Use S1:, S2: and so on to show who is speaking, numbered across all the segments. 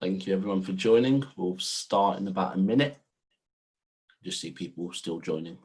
S1: Thank you everyone for joining. We'll start in about a minute. Just see people still joining.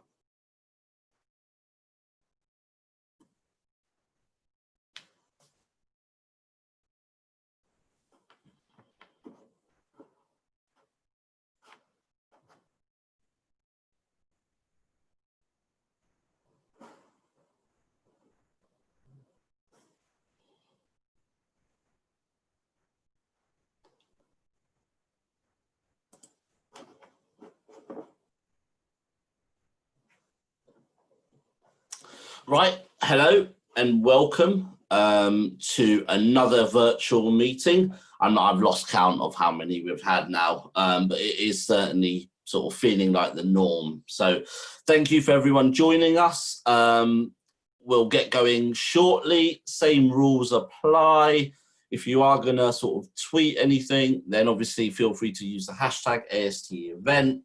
S1: Right, hello and welcome to another virtual meeting. I've lost count of how many we've had now, but it is certainly sort of feeling like the norm. So thank you for everyone joining us. We'll get going shortly. Same rules apply. If you are going to sort of tweet anything, then obviously feel free to use the hashtag ASTEvent.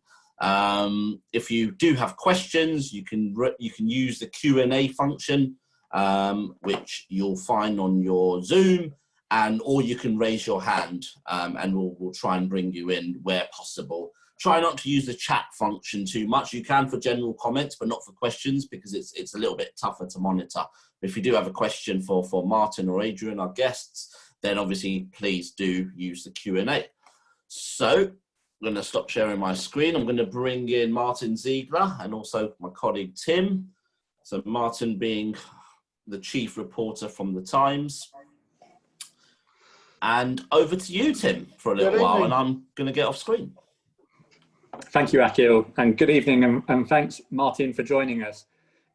S1: If you do have questions, you can use the Q&A function, which you'll find on your Zoom, or you can raise your hand, and we'll try and bring you in where possible. Try not to use the chat function too much. You can for general comments, but not for questions, because it's a little bit tougher to monitor. If you do have a question for Martin or Adrian, our guests, then obviously please do use the Q&A. So I'm going to stop sharing my screen. I'm going to bring in Martin Ziegler and also my colleague Tim. So Martin being the chief reporter from the Times. And over to you, Tim, for a little while, and I'm going to get off screen.
S2: Thank you, Akil, and good evening, and thanks, Martin, for joining us.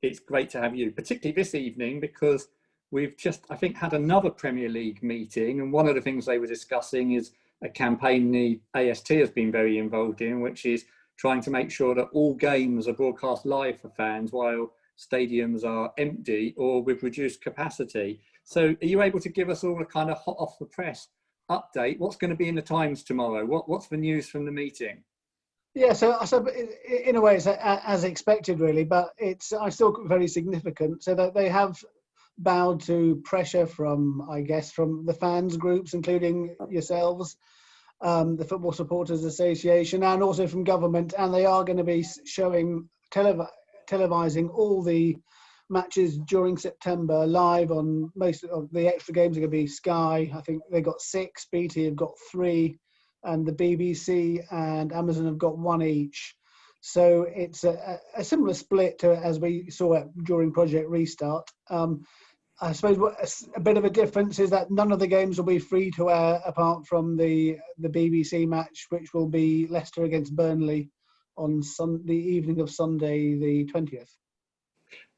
S2: It's great to have you, particularly this evening, because we've just, I think, had another Premier League meeting, and one of the things they were discussing is a campaign the AST has been very involved in, which is trying to make sure that all games are broadcast live for fans while stadiums are empty or with reduced capacity. So are you able to give us all a kind of hot off the press update? What's going to be in the Times tomorrow? What's the news from the meeting?
S3: Yeah, so in a way it's as expected really, but it's still very significant. So that they have bowed to pressure from, I guess, from the fans groups, including yourselves, the Football Supporters Association, and also from government, and they are going to be showing, televising all the matches during September live on most of the extra games. Are going to be Sky. I think they got 6, BT have got 3, and the BBC and Amazon have got 1 each. So it's a similar split to as we saw during Project Restart. I suppose a bit of a difference is that none of the games will be free to air apart from the BBC match, which will be Leicester against Burnley on the evening of Sunday the 20th.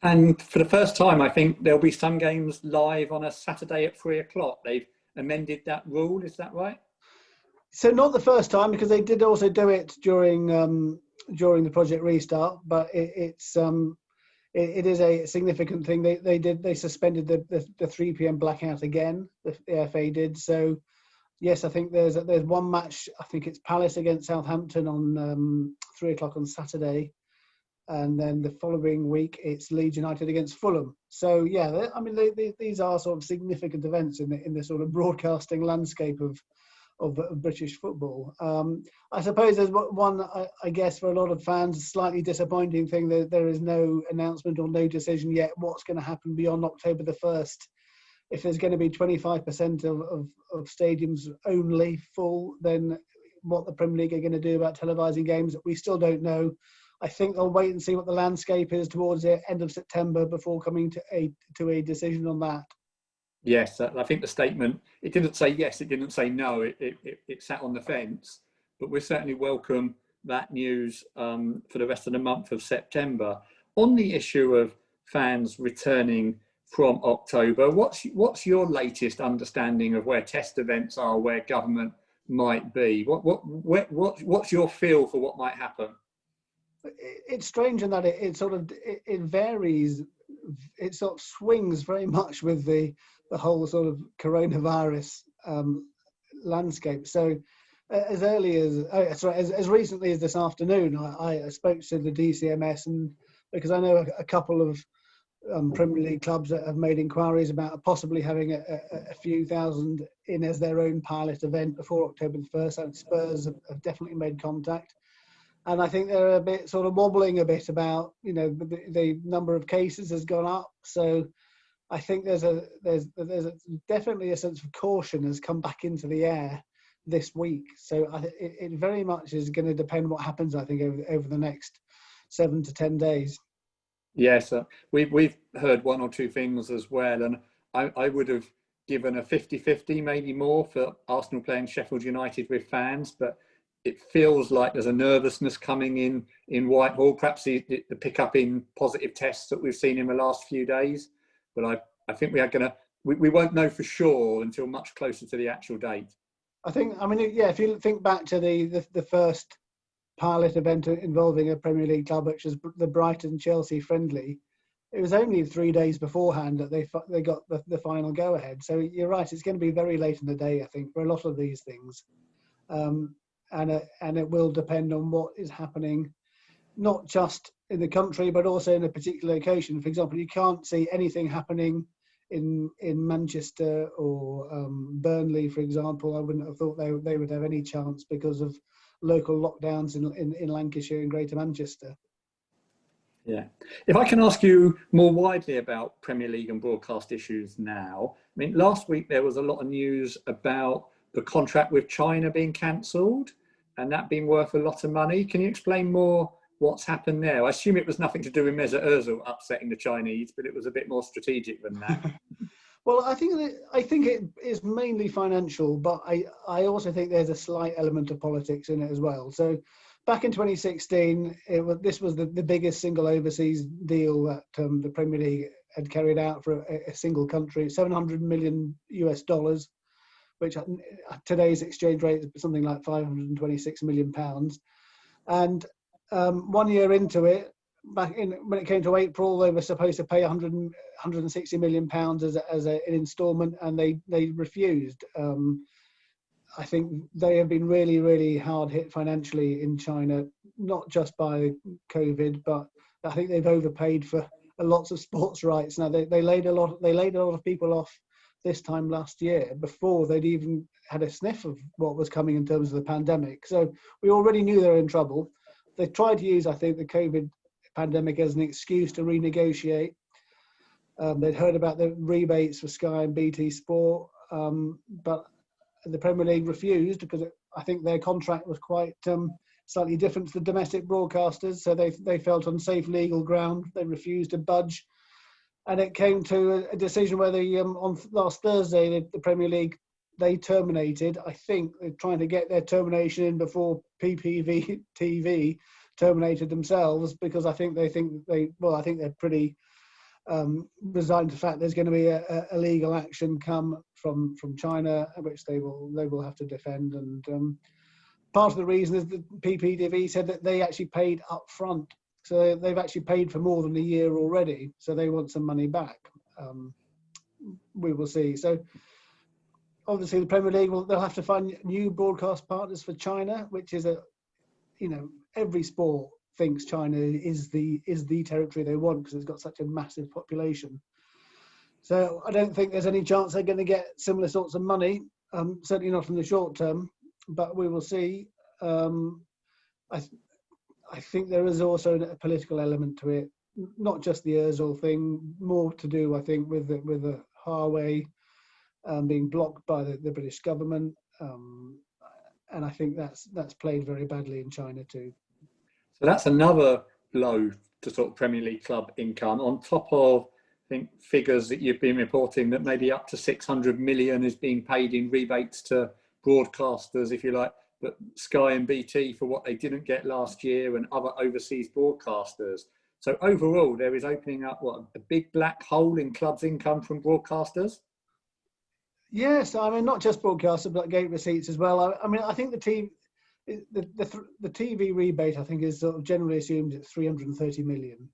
S2: And for the first time, I think there'll be some games live on a Saturday at 3 o'clock. They've amended that rule, is that right? So
S3: not the first time, because they did also do it during the Project Restart, but it is a significant thing. They suspended the 3 p.m. blackout again. The FA did. So yes, I think there's one match. I think it's Palace against Southampton on 3 o'clock on Saturday, and then the following week it's Leeds United against Fulham. So yeah, I mean these are sort of significant events in the sort of broadcasting landscape of British football. I suppose there's one, I guess, for a lot of fans, slightly disappointing thing that there is no announcement or no decision yet what's going to happen beyond October the 1st. If there's going to be 25% of stadiums only full, then what the Premier League are going to do about televising games, we still don't know. I think they'll wait and see what the landscape is towards the end of September before coming to a decision on that.
S2: Yes, I think the statement, it didn't say yes, it didn't say no, it sat on the fence, but we certainly welcome that news for the rest of the month of September. On the issue of fans returning from October, what's your latest understanding of where test events are, where government might be? What's your feel for what might happen?
S3: It's strange in that it varies. It sort of swings very much with the whole sort of coronavirus landscape. So as recently as this afternoon, I spoke to the DCMS, and because I know a couple of Premier League clubs that have made inquiries about possibly having a few thousand in as their own pilot event before October the 1st. And Spurs have definitely made contact. And I think they're a bit sort of wobbling a bit about, the number of cases has gone up. So I think there's definitely a sense of caution has come back into the air this week. So it very much is going to depend what happens, I think, over the next 7 to 10 days.
S2: Yes, we've heard one or two things as well, and I would have given a 50-50, maybe more, for Arsenal playing Sheffield United with fans, but it feels like there's a nervousness coming in Whitehall, perhaps the pick-up in positive tests that we've seen in the last few days. But I think we won't know for sure until much closer to the actual date.
S3: If you think back to the first pilot event involving a Premier League club, which was the Brighton-Chelsea friendly, it was only 3 days beforehand that they got the final go-ahead. So you're right, it's going to be very late in the day, I think, for a lot of these things. And it will depend on what is happening, not just in the country, but also in a particular location. For example, you can't see anything happening in Manchester or Burnley, for example. I wouldn't have thought they would have any chance because of local lockdowns in Lancashire and Greater Manchester.
S2: Yeah. If I can ask you more widely about Premier League and broadcast issues now. I mean, last week there was a lot of news about the contract with China being cancelled and that being worth a lot of money. Can you explain more what's happened there? I assume it was nothing to do with Mesut Ozil upsetting the Chinese, but it was a bit more strategic than that.
S3: Well, I think it is mainly financial, but I also think there's a slight element of politics in it as well. So back in 2016, this was the biggest single overseas deal that the Premier League had carried out for a single country, $700 million, which at today's exchange rate is something like £526 million. And 1 year into it, when it came to April, they were supposed to pay £160 million as an instalment, and they refused. I think they have been really, really hard hit financially in China, not just by COVID, but I think they've overpaid for lots of sports rights. Now they laid a lot of people off this time last year before they'd even had a sniff of what was coming in terms of the pandemic. So we already knew they were in trouble. They tried to use, I think, the COVID pandemic as an excuse to renegotiate. They'd heard about the rebates for Sky and BT Sport, but the Premier League refused because I think their contract was quite slightly different to the domestic broadcasters. So they felt on safe legal ground. They refused to budge. And it came to a decision where on last Thursday, the Premier League, they terminated. I think they're trying to get their termination in before PPV TV terminated themselves, because I think they're pretty resigned to the fact there's going to be a legal action come from China, which they will have to defend. And part of the reason is that PPTV said that they actually paid up front. So they've actually paid for more than a year already. So they want some money back. We will see. So obviously the Premier League, they'll have to find new broadcast partners for China, which is every sport thinks China is the territory they want because it's got such a massive population. So I don't think there's any chance they're going to get similar sorts of money. Certainly not in the short term, but we will see. I think there is also a political element to it, not just the Ozil thing, more to do, I think, with the Huawei being blocked by the British government, and I think that's played very badly in China too.
S2: So that's another blow to sort of Premier League club income, on top of, I think, figures that you've been reporting that maybe up to 600 million is being paid in rebates to broadcasters, if you like, but Sky and BT for what they didn't get last year, and other overseas broadcasters. So overall, there is opening up a big black hole in clubs' income from broadcasters. Yes,
S3: I mean, not just broadcasters, but gate receipts as well. I mean, I think the TV rebate, I think, is sort of generally assumed at 330 million.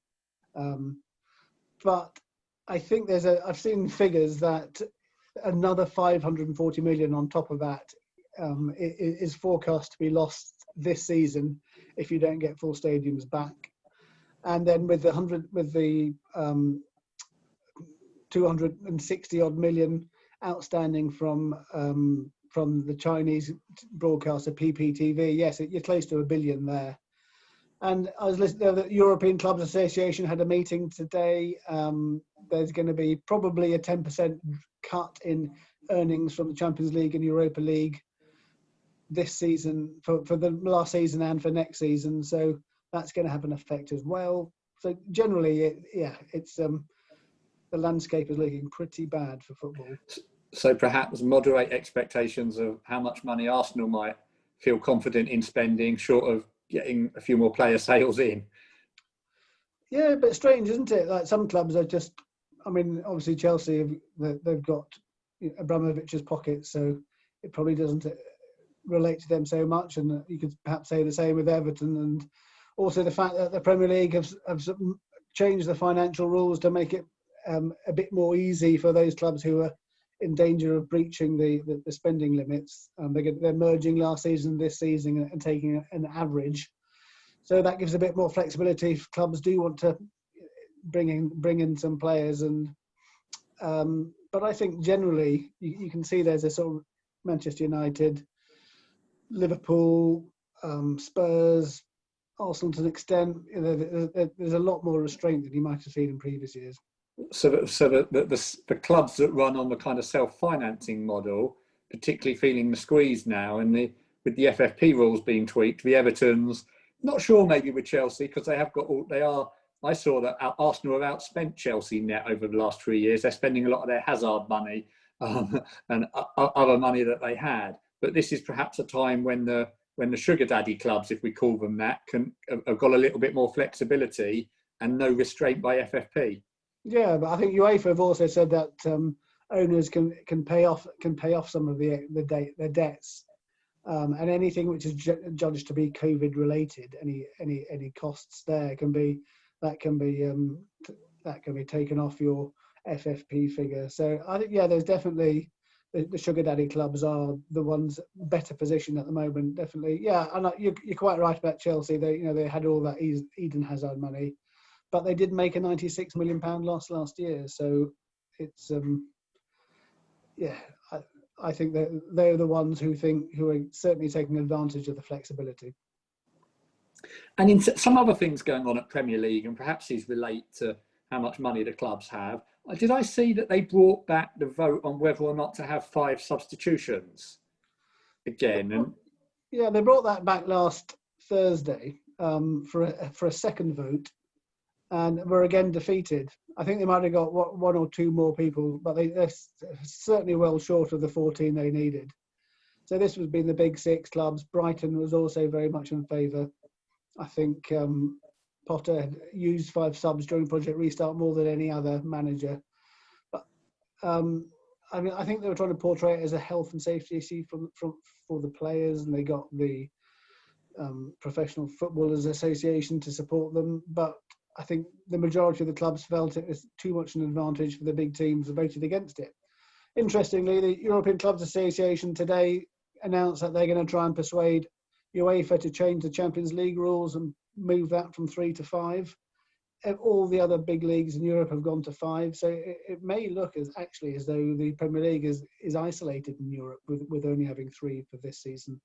S3: But I think I've seen figures that another 540 million on top of that is forecast to be lost this season if you don't get full stadiums back. And then with the 260 odd million outstanding from the Chinese broadcaster PPTV. Yes, you're close to $1 billion there. And I was listening. The European Clubs Association had a meeting today. There's going to be probably a 10% cut in earnings from the Champions League and Europa League this season for the last season and for next season. So that's going to have an effect as well. So generally, it's the landscape is looking pretty bad for football.
S2: So perhaps moderate expectations of how much money Arsenal might feel confident in spending, short of getting a few more player sales in.
S3: Yeah, but strange, isn't it? Like some clubs are just, I mean, obviously Chelsea, they've got Abramovich's pockets, so it probably doesn't relate to them so much. And you could perhaps say the same with Everton. And also the fact that the Premier League have changed the financial rules to make it a bit more easy for those clubs who are in danger of breaching the spending limits. They're merging last season, this season, and taking an average. So that gives a bit more flexibility if clubs do want to bring in some players. And but I think generally you can see there's a sort of Manchester United, Liverpool, Spurs, Arsenal to an extent. There's a lot more restraint than you might have seen in previous years.
S2: So the clubs that run on the kind of self-financing model, particularly feeling the squeeze now, and with the FFP rules being tweaked, the Evertons, not sure maybe with Chelsea, because I saw that Arsenal have outspent Chelsea net over the last 3 years. They're spending a lot of their Hazard money and other money that they had. But this is perhaps a time when the sugar daddy clubs, if we call them that, have got a little bit more flexibility and no restraint by FFP. Yeah,
S3: but I think UEFA have also said that owners can pay off some of their debts, and anything which is judged to be COVID related, any costs there can be taken off your FFP figure. So I think there's definitely the sugar daddy clubs are the ones better positioned at the moment. Definitely, and you're quite right about Chelsea. They had all that Eden Hazard money. But they did make a £96 million loss last year. So it's, I think that they're the ones who are certainly taking advantage of the flexibility.
S2: And in some other things going on at Premier League, and perhaps these relate to how much money the clubs have, did I see that they brought back the vote on whether or not to have 5 substitutions again? And
S3: yeah, they brought that back last Thursday for a second vote. And were again defeated. I think they might have got one or two more people, but they're certainly well short of the 14 they needed. So this was been the big 6 clubs. Brighton was also very much in favour. I think Potter had used 5 subs during Project Restart more than any other manager. But I think they were trying to portray it as a health and safety issue for the players, and they got the Professional Footballers Association to support them. But I think the majority of the clubs felt it was too much an advantage for the big teams and voted against it. Interestingly, the European Clubs Association today announced that they're going to try and persuade UEFA to change the Champions League rules and move that from 3 to 5. All the other big leagues in Europe have gone to 5. So it may look as though the Premier League is isolated in Europe with only having 3 for this season.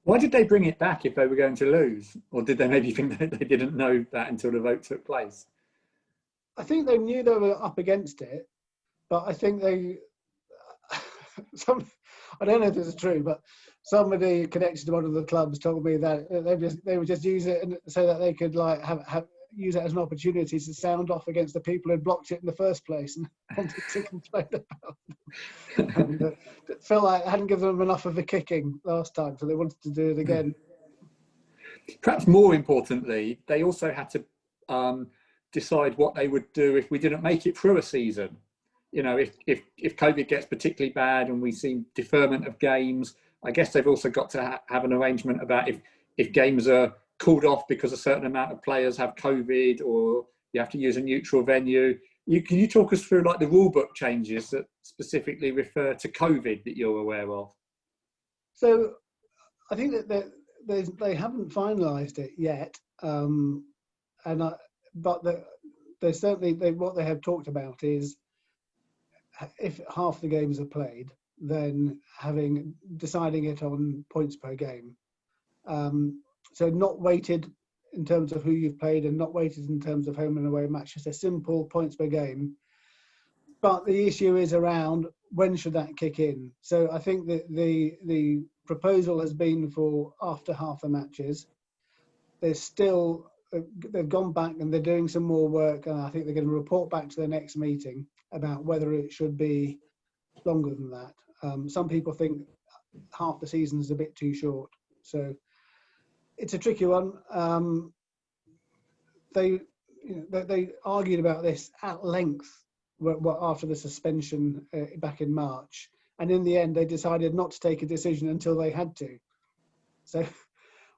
S2: Why did they bring it back if they were going to lose? Or did they maybe think that they didn't know that until the vote took place?
S3: I think they knew they were up against it, but I think I don't know if this is true, but somebody connected to one of the clubs told me that they would just use it so that they could use it as an opportunity to sound off against the people who blocked it in the first place and wanted to complain about it. And it felt like it hadn't given them enough of a kicking last time, so they wanted to do it again.
S2: Perhaps more importantly, they also had to decide what they would do if we didn't make it through a season. If COVID gets particularly bad and we see deferment of games, I guess they've also got to have an arrangement about if games are called off because a certain amount of players have COVID, or you have to use a neutral venue. Can you talk us through the rule book changes that specifically refer to COVID that you're aware of? So
S3: I think that they haven't finalised it yet, but they certainly what they have talked about is if half the games are played, then deciding it on points per game. So not weighted in terms of who you've played and not weighted in terms of home and away matches. A simple points per game. But the issue is around when should that kick in. So I think that the proposal has been for after half the matches. They've gone back and they're doing some more work, and I think they're going to report back to the next meeting about whether it should be longer than that. Some people think half the season is a bit too short, so it's a tricky one. They argued about this at length after the suspension back in March, and in the end they decided not to take a decision until they had to. So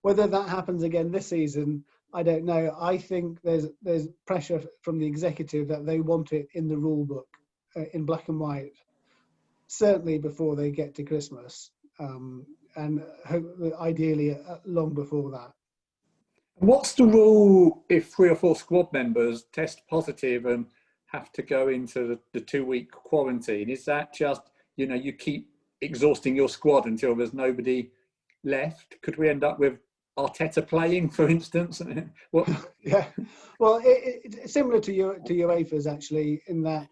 S3: whether that happens again this season, I don't know. I think there's pressure from the executive that they want it in the rule book in black and white, certainly before they get to Christmas, and ideally long before that.
S2: What's the rule if 3 or 4 squad members test positive and have to go into the 2-week quarantine? Is that just, you keep exhausting your squad until there's nobody left? Could we end up with Arteta playing, for instance? What?
S3: Yeah, well, it's similar to UEFA's actually, in that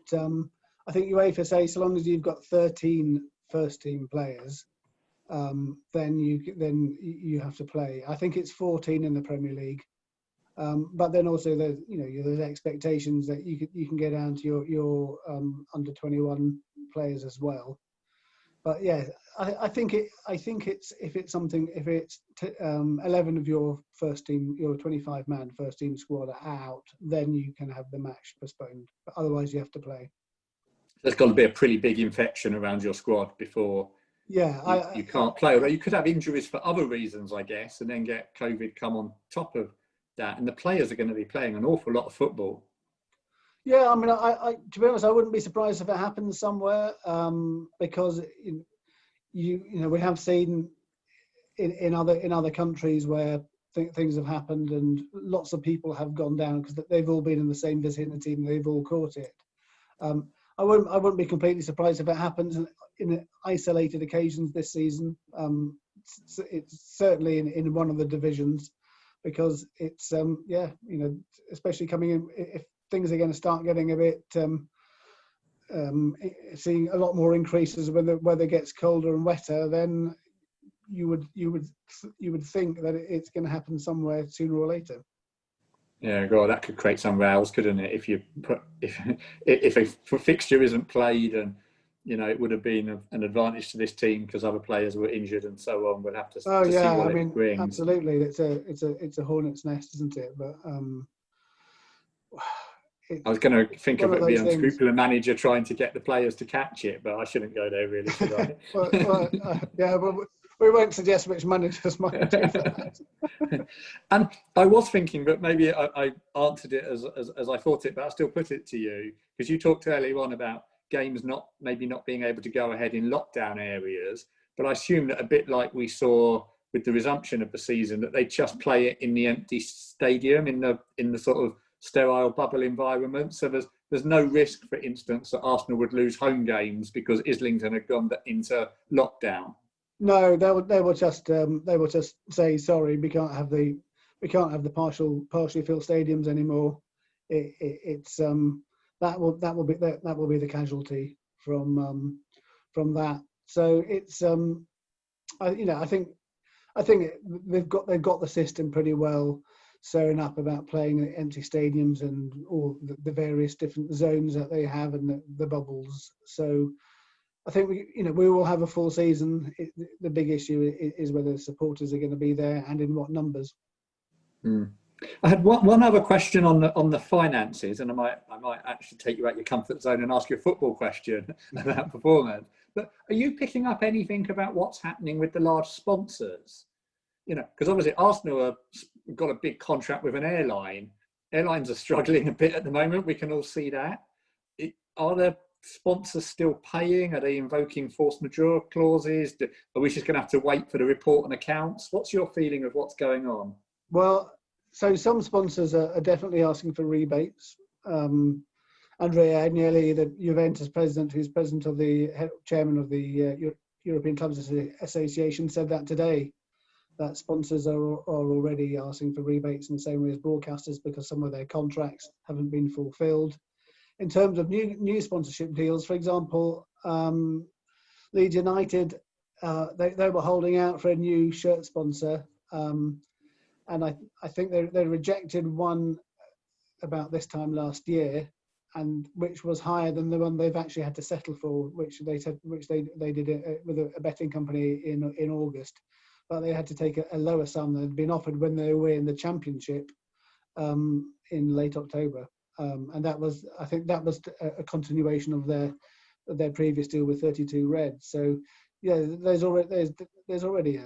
S3: I think UEFA say so long as you've got 13 first team players, then you have to play. I think it's 14 in the Premier League, but then also there's expectations that you can get down to your under 21 players as well. But yeah, I think it's if it's 11 of your first team, your 25-man first team squad are out, then you can have the match postponed. But otherwise, you have to play.
S2: There's got to be a pretty big infection around your squad before.
S3: Yeah,
S2: you can't play. Although you could have injuries for other reasons, I guess, and then get COVID come on top of that. And the players are going to be playing an awful lot of football.
S3: Yeah, I mean, I to be honest, I wouldn't be surprised if it happens somewhere, because we have seen in other countries where things have happened and lots of people have gone down because they've all been in the same vicinity and they've all caught it. I wouldn't be completely surprised if it happens in isolated occasions this season. It's certainly in one of the divisions, because it's especially coming in if things are going to start getting a bit seeing a lot more increases when the weather gets colder and wetter, then you would think that it's going to happen somewhere sooner or later.
S2: Yeah, God, that could create some rows, couldn't it? If a fixture isn't played, and it would have been an advantage to this team because other players were injured and so on. We'll have to see what it brings.
S3: Absolutely, it's a hornet's nest, isn't it? But
S2: I was going to think of it being unscrupulous manager trying to get the players to catch it, but I shouldn't go there, really, should I?
S3: Well, we won't suggest which managers might do that.
S2: And I was thinking, but maybe I answered it as I thought it, but I'll still put it to you, because you talked earlier on about games maybe not being able to go ahead in lockdown areas, but I assume that a bit like we saw with the resumption of the season, that they just play it in the empty stadium, in the sort of sterile bubble environment. So there's no risk, for instance, that Arsenal would lose home games because Islington had gone into lockdown. No,
S3: they will just say sorry. We can't have the partially filled stadiums anymore. It's that will be the casualty from that. So it's I think they've got the system pretty well sewn up about playing in empty stadiums and all the various different zones that they have and the bubbles. So I think we will have a full season. The big issue is whether the supporters are going to be there and in what numbers.
S2: I had one other question on the finances, and I might actually take you out your comfort zone and ask you a football question about performance. But are you picking up anything about what's happening with the large sponsors? Because obviously Arsenal have got a big contract with an airline. Airlines are struggling a bit at the moment. We can all see that. Are the sponsors still paying? Are they invoking force majeure clauses? Are we just going to have to wait for the report and accounts? What's your feeling of what's going on?
S3: Well, so some sponsors are definitely asking for rebates, Andrea Agnelli, the Juventus president, who's president of the chairman of the European Clubs Association, said that today, that sponsors are already asking for rebates in the same way as broadcasters because some of their contracts haven't been fulfilled. In terms of new sponsorship deals, for example, Leeds United, they were holding out for a new shirt sponsor, and I think they rejected one about this time last year, and which was higher than the one they've actually had to settle for, which they did it with a betting company in August, but they had to take a lower sum than had been offered when they were in the Championship in late October, and that was, I think, that was a continuation of their previous deal with 32 Red. So yeah, there's already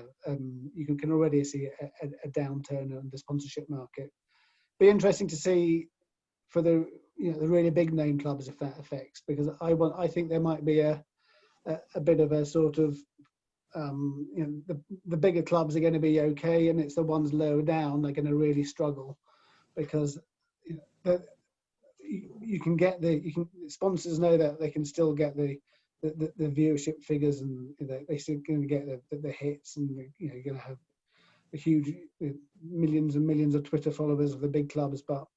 S3: you can already see a downturn in the sponsorship market. Be interesting to see for the really big name clubs if that affects, because I think there might be a bit of a sort of the bigger clubs are going to be okay, and it's the ones lower down they're going to really struggle, because sponsors know that they can still get the viewership figures, and they still going to get the hits, and you're going to have the huge millions and millions of Twitter followers of the big clubs, but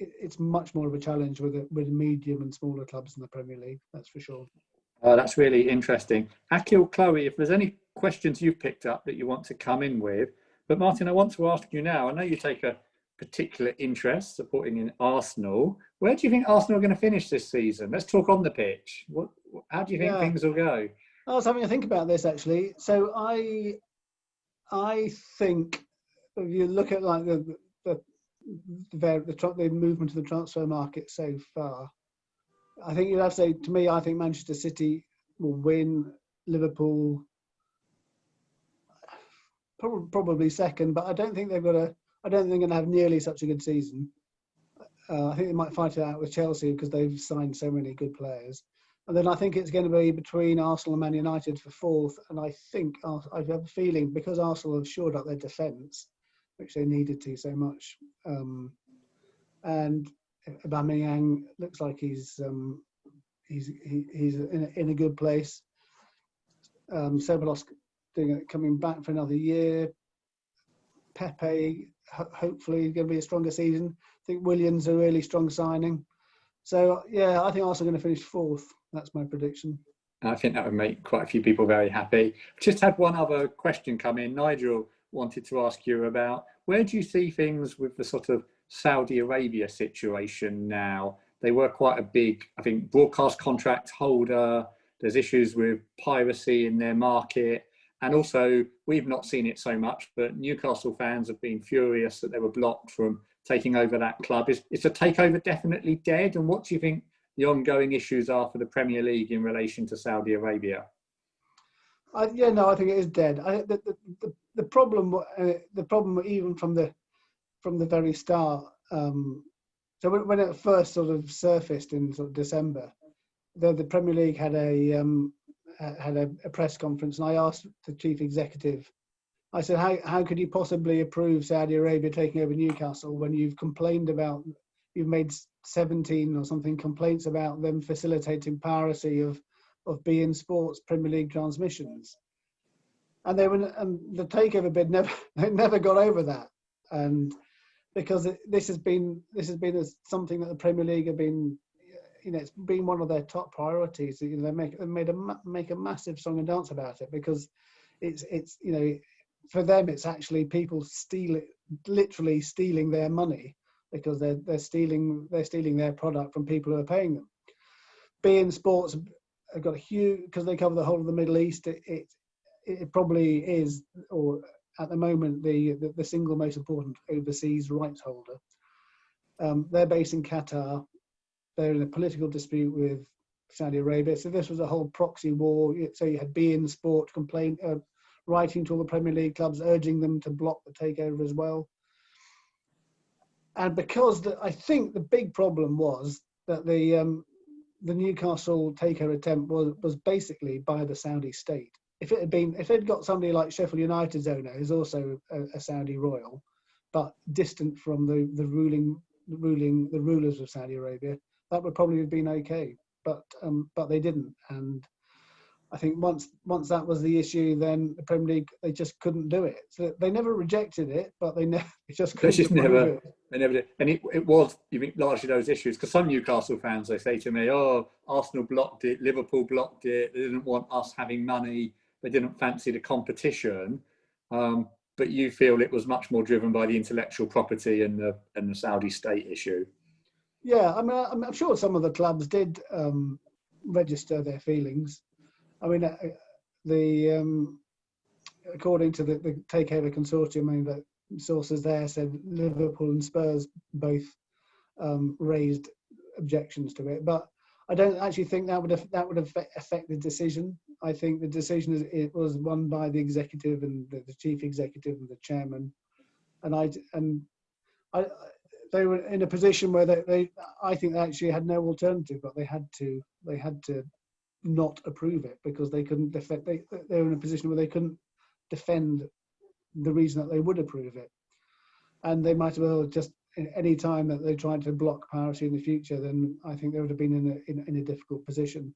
S3: it's much more of a challenge with medium and smaller clubs in the Premier League, that's for sure.
S2: That's really interesting. Akil, Chloe, if there's any questions you've picked up that you want to come in with, but Martin, I want to ask you now, I know you take a particular interest supporting in Arsenal. Where do you think Arsenal are going to finish this season? Let's talk on the pitch. How do you think things will go?
S3: I was having to think about this actually. So I think if you look at like the movement of the transfer market so far, I think you'd have to say, to me, I think Manchester City will win, Liverpool probably second, but I don't think they're going to have nearly such a good season. I think they might fight it out with Chelsea because they've signed so many good players. And then I think it's going to be between Arsenal and Man United for fourth. And I think I have a feeling, because Arsenal have shored up their defence, which they needed to so much, and Aubameyang looks like he's in a good place. Ceballos coming back for another year. Pepe hopefully going to be a stronger season. I think Williams a really strong signing. So yeah, I think Arsenal are going to finish fourth. That's my prediction.
S2: I think that would make quite a few people very happy. Just had one other question come in. Nigel wanted to ask you about, where do you see things with the sort of Saudi Arabia situation now? They were quite a big, I think, broadcast contract holder. There's issues with piracy in their market. And also, we've not seen it so much, but Newcastle fans have been furious that they were blocked from taking over that club. Is the takeover definitely dead? And what do you think the ongoing issues are for the Premier League in relation to Saudi Arabia?
S3: I think it is dead. The problem even from the very start. So when it first sort of surfaced in sort of December, the Premier League had a press conference, and I asked the chief executive, I said, how could you possibly approve Saudi Arabia taking over Newcastle when you've made 17 or something complaints about them facilitating piracy of beIN Sports Premier League transmissions, and the takeover bid never got over that, and because this has been something that the Premier League have been, it's been one of their top priorities. They make a massive song and dance about it, because it's for them it's actually people literally stealing their money, because they're stealing their product from people who are paying them. beIN Sports have got a huge, because they cover the whole of the Middle East. It probably is, or at the moment, the single most important overseas rights holder. They're based in Qatar. They're in a political dispute with Saudi Arabia. So this was a whole proxy war. So you had beIN Sport writing to all the Premier League clubs, urging them to block the takeover as well. And because I think the big problem was that the Newcastle takeover attempt was basically by the Saudi state. If they'd got somebody like Sheffield United's owner, who's also a Saudi royal, but distant from the rulers of Saudi Arabia, that would probably have been okay. But they didn't, and I think once that was the issue, then the Premier League, they just couldn't do it. So they never rejected it, but they just couldn't approve it.
S2: They never did. And it was, you think, largely those issues, because some Newcastle fans, they say to me, oh, Arsenal blocked it, Liverpool blocked it, they didn't want us having money, they didn't fancy the competition. But you feel it was much more driven by the intellectual property and the Saudi state issue.
S3: Yeah, I mean, I'm sure some of the clubs did register their feelings. I mean, according to the Takeover Consortium, I mean, the sources there said Liverpool and Spurs both raised objections to it, but I don't actually think that would affect the decision. I think the decision it was won by the executive and the chief executive and the chairman, and they were in a position where I think they actually had no alternative, but they had to not approve it because they couldn't defend. They were in a position where they couldn't defend the reason that they would approve it, and they might as well just any time that they tried to block parity in the future, then I think they would have been in a difficult position.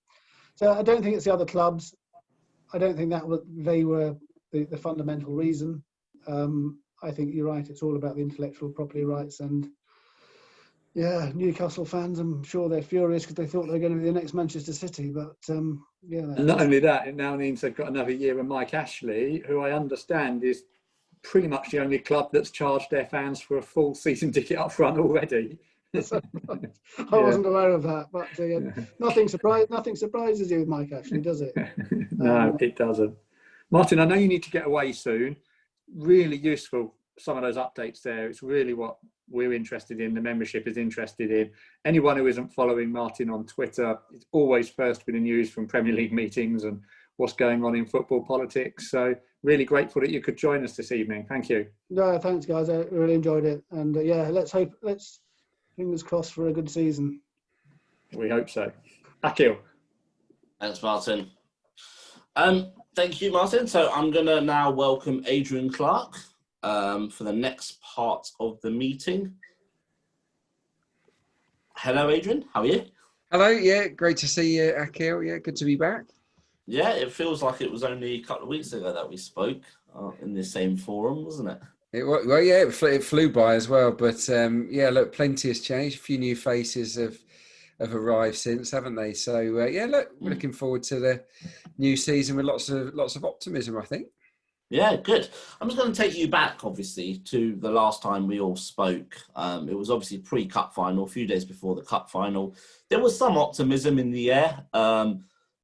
S3: So I don't think it's the other clubs. I don't think they were the fundamental reason. I think you're right. It's all about the intellectual property rights, and yeah, Newcastle fans, I'm sure they're furious because they thought they were going to be the next Manchester City. But yeah.
S2: And not only that, it now means they've got another year with Mike Ashley, who I understand is pretty much the only club that's charged their fans for a full season ticket up front already.
S3: I wasn't aware of that, but nothing surprises you with Mike Ashley, does it?
S2: No, it doesn't. Martin, I know you need to get away soon. Really useful, some of those updates there. It's really what we're interested in, the membership is interested in. Anyone who isn't following Martin on Twitter, it's always first with the news from Premier League meetings and what's going on in football politics. So really grateful that you could join us this evening. Thank you.
S3: No, thanks guys. I really enjoyed it. And let's fingers crossed for a good season.
S2: We hope so. Akil.
S1: Thanks, Martin. Thank you, Martin. So I'm going to now welcome Adrian Clark for the next part of the meeting. Hello, Adrian. How are you?
S4: Hello. Yeah, great to see you, Akil. Yeah, good to be back.
S1: Yeah, it feels like it was only a couple of weeks ago that we spoke in the same forum, wasn't it?
S4: It flew by as well. But yeah, look, plenty has changed. A few new faces have arrived since, haven't they? So yeah, look, we're looking forward to the new season with lots of optimism, I think.
S1: Yeah, good. I'm just going to take you back, obviously, to the last time we all spoke. It was obviously pre-cup final, a few days before the cup final. There was some optimism in the air.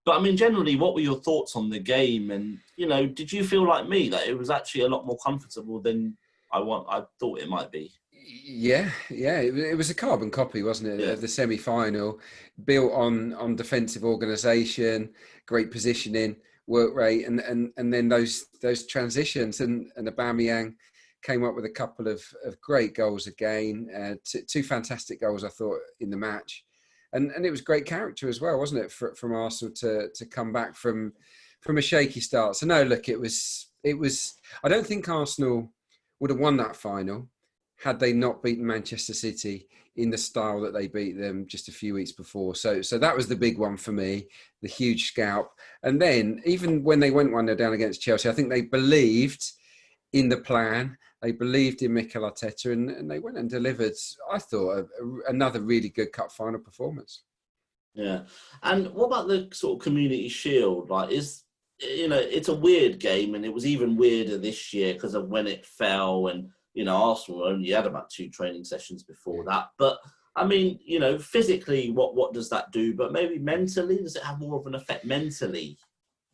S1: But I mean, generally, what were your thoughts on the game? And, you know, did you feel like me that it was actually a lot more comfortable than I thought it might be?
S4: Yeah. It was a carbon copy, wasn't it, of the semi-final, built on defensive organisation, great positioning, work rate, and then those transitions. And Aubameyang came up with a couple of great goals again, two fantastic goals, I thought, in the match. And it was great character as well, wasn't it, from Arsenal to come back from a shaky start. So no, look, it was. I don't think Arsenal would have won that final had they not beaten Manchester City in the style that they beat them just a few weeks before. So that was the big one for me, the huge scalp. And then even when they went 1-0 down against Chelsea, I think they believed in the plan. They believed in Mikel Arteta, and they went and delivered, I thought, another really good cup final performance.
S1: Yeah. And what about the sort of Community Shield? Like, it's a weird game, and it was even weirder this year because of when it fell. And, you know, Arsenal only had about 2 training sessions before that. But, I mean, you know, physically, what does that do? But maybe mentally, does it have more of an effect mentally?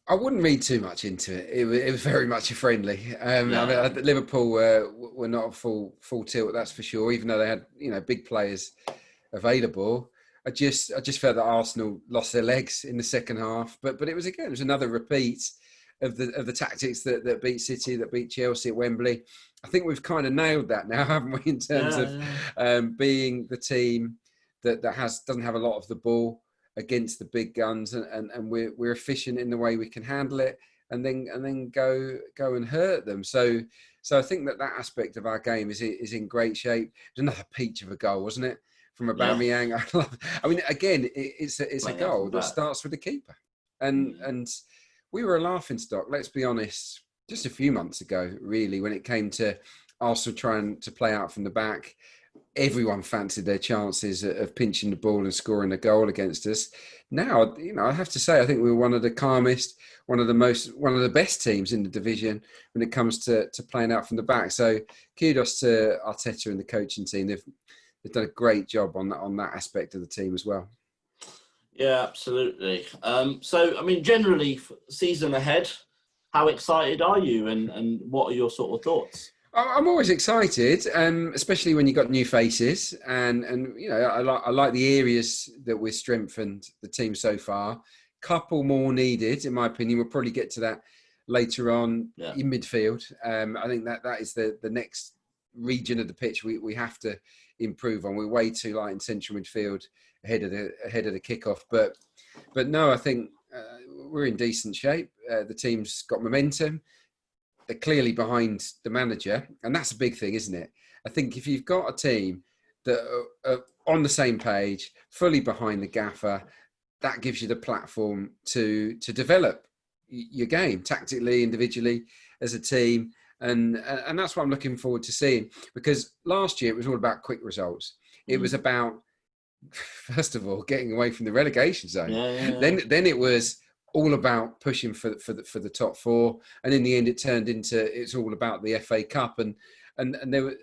S4: I wouldn't read too much into it. It was very much a friendly. I mean, Liverpool were not a full tilt, that's for sure. Even though they had, you know, big players available, I just felt that Arsenal lost their legs in the second half. But it was another repeat of the tactics that beat City, that beat Chelsea at Wembley. I think we've kind of nailed that now, haven't we? In terms of being the team that doesn't have a lot of the ball against the big guns, and we're efficient in the way we can handle it, and then go and hurt them. So I think that aspect of our game is in great shape. It was another peach of a goal, wasn't it, from Aubameyang. I mean, again, it's a
S1: Playing out
S4: goal
S1: from the
S4: that
S1: back.
S4: starts with the keeper, and we were a laughingstock. Let's be honest. Just a few months ago, really, when it came to Arsenal trying to play out from the back, everyone fancied their chances of pinching the ball and scoring a goal against us. Now, I have to say, I think we were one of the calmest, one of the best teams in the division when it comes to playing out from the back. So kudos to Arteta and the coaching team. They've done a great job on that aspect of the team as well.
S1: Yeah, absolutely. So, I mean, generally, season ahead, how excited are you, and what are your sort of thoughts?
S4: I'm always excited, especially when you've got new faces, and I like the areas that we've strengthened the team so far. Couple more needed, in my opinion. We'll probably get to that later on in midfield. I think that is the next region of the pitch we have to improve on. We're way too light in central midfield ahead of the kickoff, but no, I think we're in decent shape. The team's got momentum. They're clearly behind the manager, and that's a big thing, isn't it? I think if you've got a team that are on the same page, fully behind the gaffer, that gives you the platform to develop your game tactically, individually, as a team, and that's what I'm looking forward to seeing. Because last year it was all about quick results. It was about, first of all, getting away from the relegation zone. Then it was all about pushing for the top four, and in the end, it turned into it's all about the FA Cup, and there were,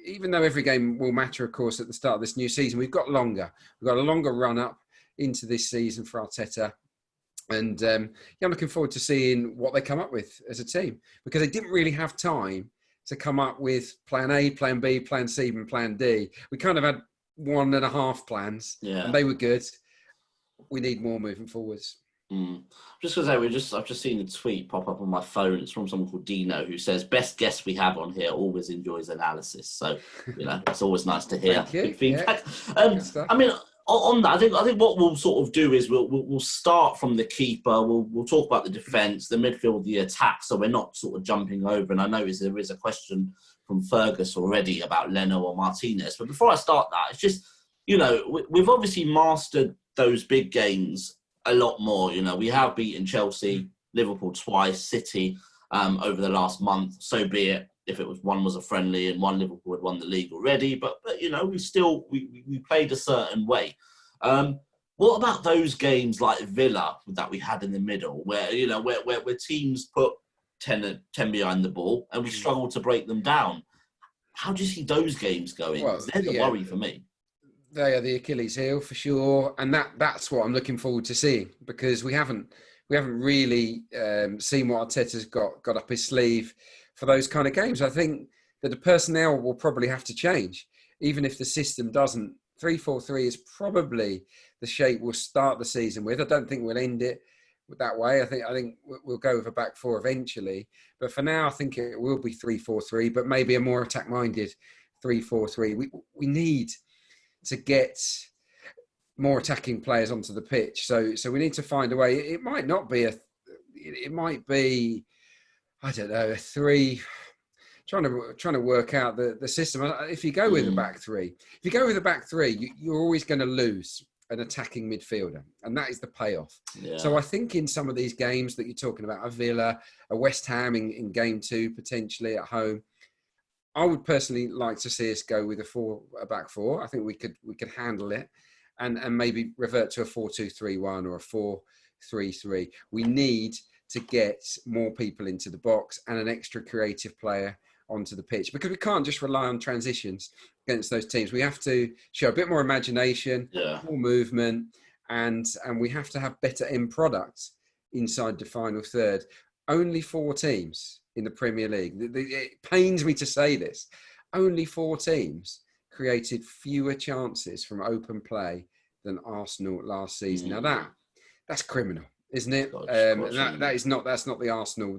S4: even though every game will matter, of course, at the start of this new season, we've got a longer run up into this season for Arteta, and I'm looking forward to seeing what they come up with as a team, because they didn't really have time to come up with plan A, plan B, plan C, and plan D. We kind of had 1.5 plans, and they were good. We need more moving forwards.
S1: Just because I've just seen a tweet pop up on my phone. It's from someone called Dino, who says, "Best guest we have on here always enjoys analysis." So it's always nice to hear good feedback. I mean, on that, I think what we'll sort of do is we'll start from the keeper. We'll talk about the defence, the midfield, the attack, so we're not sort of jumping over. And I notice there is a question from Fergus already about Leno or Martinez. But before I start that, it's just we've obviously mastered those big games a lot more. We have beaten Chelsea, Liverpool twice, City over the last month. So be it. If it was one was a friendly and one Liverpool had won the league already, but we played a certain way. What about those games like Villa that we had in the middle, where where teams put 10 behind the ball and we struggled to break them down? How do you see those games going? Well, they're the worry for me.
S4: They are the Achilles heel for sure, and that's what I'm looking forward to seeing, because we haven't really seen what Arteta's got up his sleeve for those kind of games. I think that the personnel will probably have to change, even if the system doesn't. 3-4-3 is probably the shape we'll start the season with. I don't think we'll end it that way. I think we'll go with a back four eventually, but for now, I think it will be 3-4-3, but maybe a more attack-minded 3-4-3. We need to get more attacking players onto the pitch. So we need to find a way. It might be, I don't know, a three, trying to work out the system. If you go with a back three, you're always going to lose an attacking midfielder, and that is the payoff. Yeah. So I think in some of these games that you're talking about, a Villa, a West Ham in game 2, potentially at home, I would personally like to see us go with a back four. I think we could handle it, and maybe revert to a 4-2-3-1 or a 4-3-3. We need to get more people into the box and an extra creative player onto the pitch, because we can't just rely on transitions against those teams. We have to show a bit more imagination, more movement, and we have to have better end products inside the final third. Only 4 teams in the Premier League, it pains me to say this, only 4 teams created fewer chances from open play than Arsenal last season. Now that's criminal, isn't it? That's not the Arsenal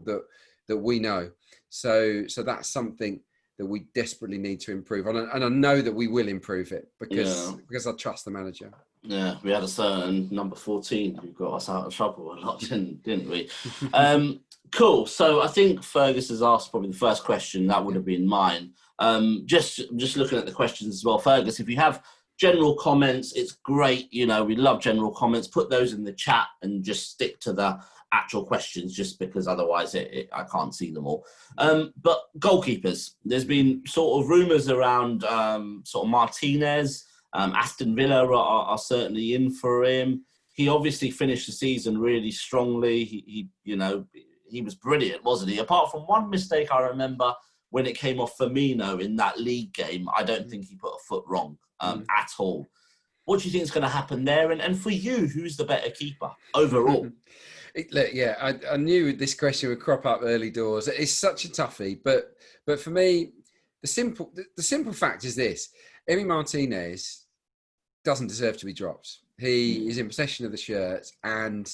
S4: that we know. So that's something that we desperately need to improve on, and I know that we will improve it because I trust the manager.
S1: Yeah, we had a certain number 14 who got us out of trouble a lot, didn't we? Cool. So I think Fergus has asked probably the first question. That would have been mine. Just looking at the questions as well, Fergus, if you have general comments, it's great. You know, we love general comments. Put those in the chat and just stick to the actual questions, just because otherwise I can't see them all. But goalkeepers, there's been sort of rumours around sort of Martinez. Aston Villa are certainly in for him. He obviously finished the season really strongly. He was brilliant, wasn't he? Apart from one mistake I remember when it came off Firmino in that league game, I don't think he put a foot wrong at all. What do you think is going to happen there? And for you, who's the better keeper overall?
S4: I knew this question would crop up early doors. It's such a toughie, but for me, the simple fact is this: Emi Martinez doesn't deserve to be dropped. He is in possession of the shirt, and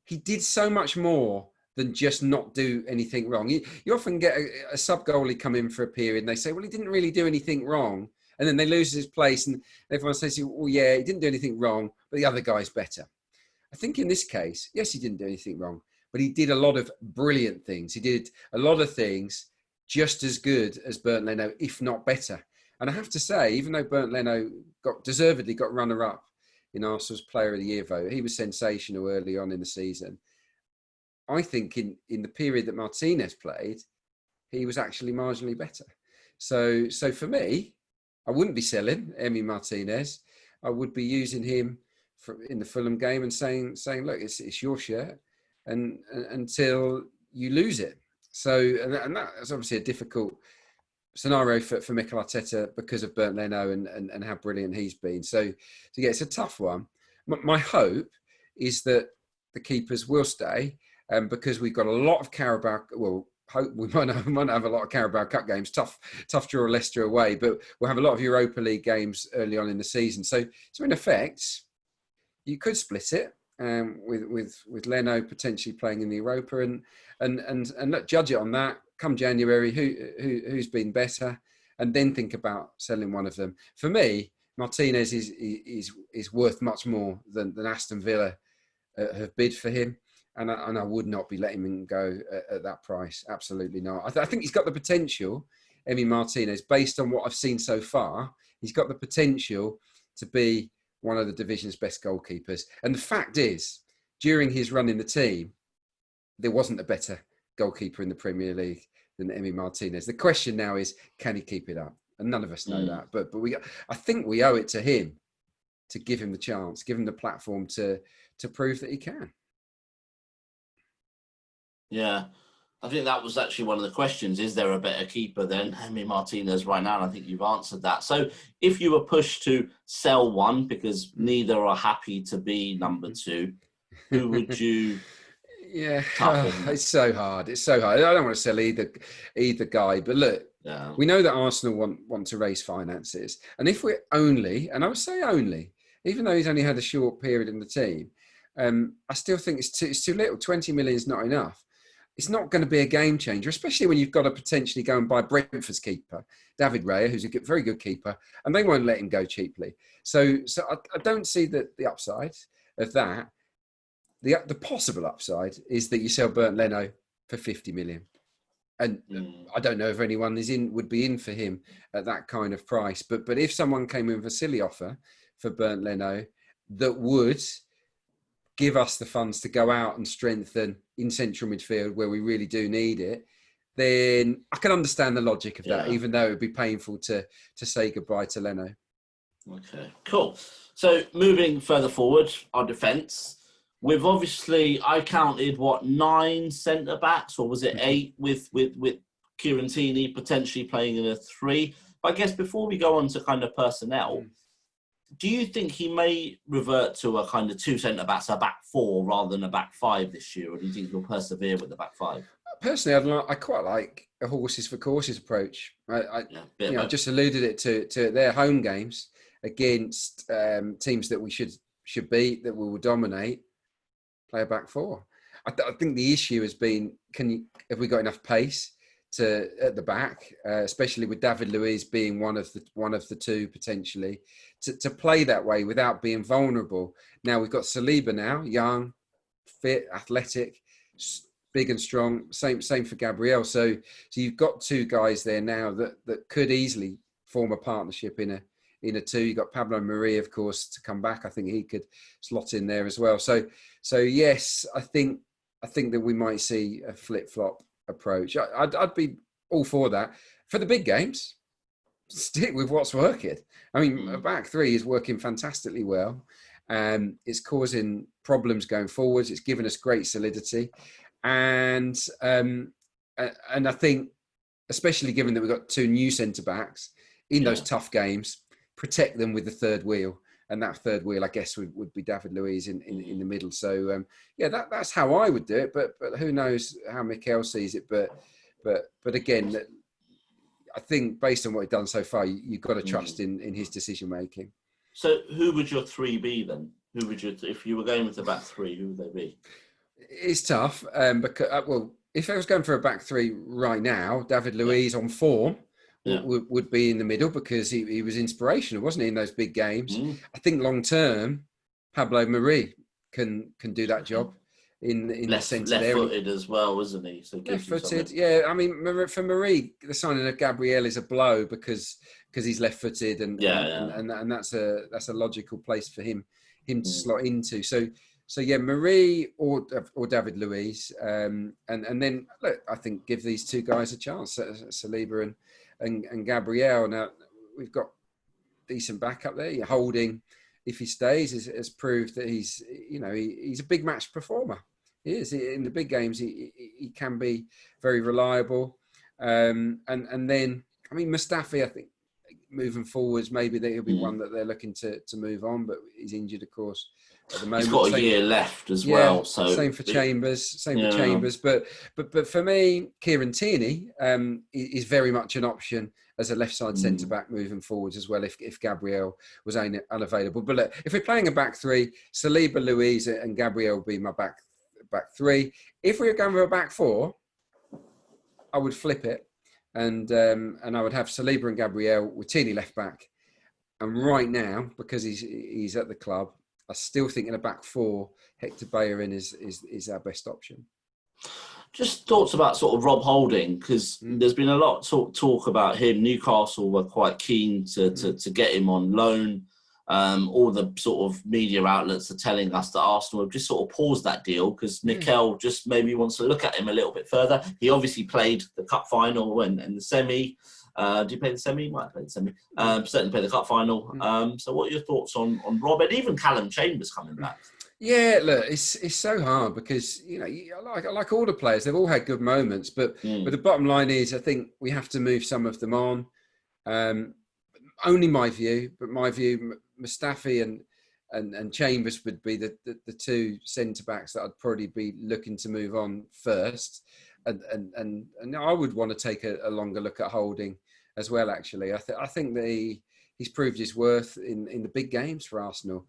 S4: he did so much more than just not do anything wrong. You often get a sub goalie come in for a period and they say, well, he didn't really do anything wrong. And then they lose his place and everyone says, well, yeah, he didn't do anything wrong, but the other guy's better. I think in this case, yes, he didn't do anything wrong, but he did a lot of brilliant things. He did a lot of things just as good as Bernd Leno, if not better. And I have to say, even though Bernd Leno deservedly got runner-up in Arsenal's Player of the Year vote, he was sensational early on in the season. I think in the period that Martinez played, he was actually marginally better. So for me, I wouldn't be selling Emi Martinez. I would be using him in the Fulham game and saying, look, it's your shirt, and until you lose it. So and that's obviously a difficult scenario for Mikel Arteta because of Bernd Leno and how brilliant he's been. So yeah, it's a tough one. My hope is that the keepers will stay, because we've got a lot of Carabao. Well, hope we might have a lot of Carabao Cup games. Tough draw Leicester away, but we'll have a lot of Europa League games early on in the season. So in effect, you could split it with Leno potentially playing in the Europa and let judge it on that. Come January, who's been better, and then think about selling one of them. For me, Martinez is worth much more than Aston Villa have bid for him. And I would not be letting him go at that price. Absolutely not. I think he's got the potential, Emi Martinez, based on what I've seen so far. He's got the potential to be one of the division's best goalkeepers. And the fact is, during his run in the team, there wasn't a better goalkeeper in the Premier League than Emi Martinez. The question now is, can he keep it up? And none of us know that. But I think we owe it to him to give him the chance, give him the platform to prove that he can.
S1: Yeah, I think that was actually one of the questions. Is there a better keeper than Emi Martinez right now? And I think you've answered that. So if you were pushed to sell one, because neither are happy to be number two, who would you...
S4: Yeah, it's so hard. It's so hard. I don't want to sell either guy. But look, we know that Arsenal want to raise finances. And if we're only, and I would say only, even though he's only had a short period in the team, I still think it's too little. 20 million is not enough. It's not going to be a game changer, especially when you've got to potentially go and buy Brentford's keeper, David Raya, who's a very good keeper, and they won't let him go cheaply. So I don't see the upside of that. The possible upside is that you sell Bernd Leno for 50 million. And I don't know if anyone would be in for him at that kind of price. But if someone came in with a silly offer for Bernd Leno that would give us the funds to go out and strengthen in central midfield where we really do need it, then I can understand the logic of that, even though it would be painful to say goodbye to Leno.
S1: Okay, cool. So moving further forward, our defence. We've obviously, I counted 9 centre backs, or was it 8 with Kieran Tierney potentially playing in a 3? But I guess before we go on to kind of personnel, do you think he may revert to a kind of 2 centre backs, a back 4 rather than a back 5 this year, or do you think he'll persevere with the back 5?
S4: Personally, I quite like a horses for courses approach. I just alluded it to their home games against teams that we should beat, that we will dominate. Play a back 4. I think the issue has been, have we got enough pace at the back, especially with David Luiz being one of the two potentially, to play that way without being vulnerable. Now we've got Saliba now, young, fit, athletic, big and strong. Same for Gabriel. So you've got 2 guys there now that could easily form a partnership in in a two. You got Pablo Mari, of course, to come back. I think he could slot in there as well. So yes, I think that we might see a flip-flop approach. I'd be all for that. For the big games, stick with what's working. I mean, a back three is working fantastically well. It's causing problems going forwards. It's given us great solidity. And I think, especially given that we've got two new centre-backs in those tough games, protect them with the third wheel. And that third wheel, I guess, would be David Luiz in the middle. So, that's how I would do it. But who knows how Mikel sees it. But again, I think based on what he's done so far, you've got to trust in his decision-making.
S1: So who would your three be then? Who would if you were going with the back three, who would they be?
S4: It's tough. Because, if I was going for a back three right now, David Luiz on form would be in the middle because he was inspirational, wasn't he, in those big games? I think long term, Pablo Mari can do that job in the centre there.
S1: Left-footed as well, wasn't he? So
S4: left-footed, yeah. I mean, for Mari, the signing of Gabriel is a blow because he's left-footed, and that's a logical place for him to slot into. So yeah, Mari or David Luiz, and then look, I think give these two guys a chance, Saliba and Gabriel. Now we've got decent backup there. Holding, if he stays, has proved that he's a big match performer. He is in the big games. He can be very reliable. And then I mean Mustafi, I think moving forwards, maybe he'll be one that they're looking to move on, but he's injured, of course. At the moment,
S1: he's got a year left as well. So
S4: same for Chambers. But for me, Kieran Tierney is very much an option as a left side centre back moving forwards as well. If Gabriel was unavailable, but look, if we're playing a back three, Saliba, Luiz, and Gabriel will be my back three. If we were going for a back four, I would flip it, and I would have Saliba and Gabriel with Tierney left back. And right now, because he's at the club, I still think in a back four, Hector Bellerin is our best option.
S1: Just thoughts about sort of Rob Holding, because there's been a lot of talk about him. Newcastle were quite keen to get him on loan. All the sort of media outlets are telling us that Arsenal have just sort of paused that deal because Mikel just maybe wants to look at him a little bit further. He obviously played the cup final and the semi. Do you play the semi? Might have played the semi. Certainly played the cup final. So what are your thoughts on Rob and even Callum Chambers coming back?
S4: Yeah, look, it's so hard because, like all the players, they've all had good moments. But the bottom line is, I think we have to move some of them on. Only my view, Mustafi and Chambers would be the two centre-backs that I'd probably be looking to move on first. And I would want to take a longer look at Holding as well, actually. I think that he's proved his worth in the big games for Arsenal.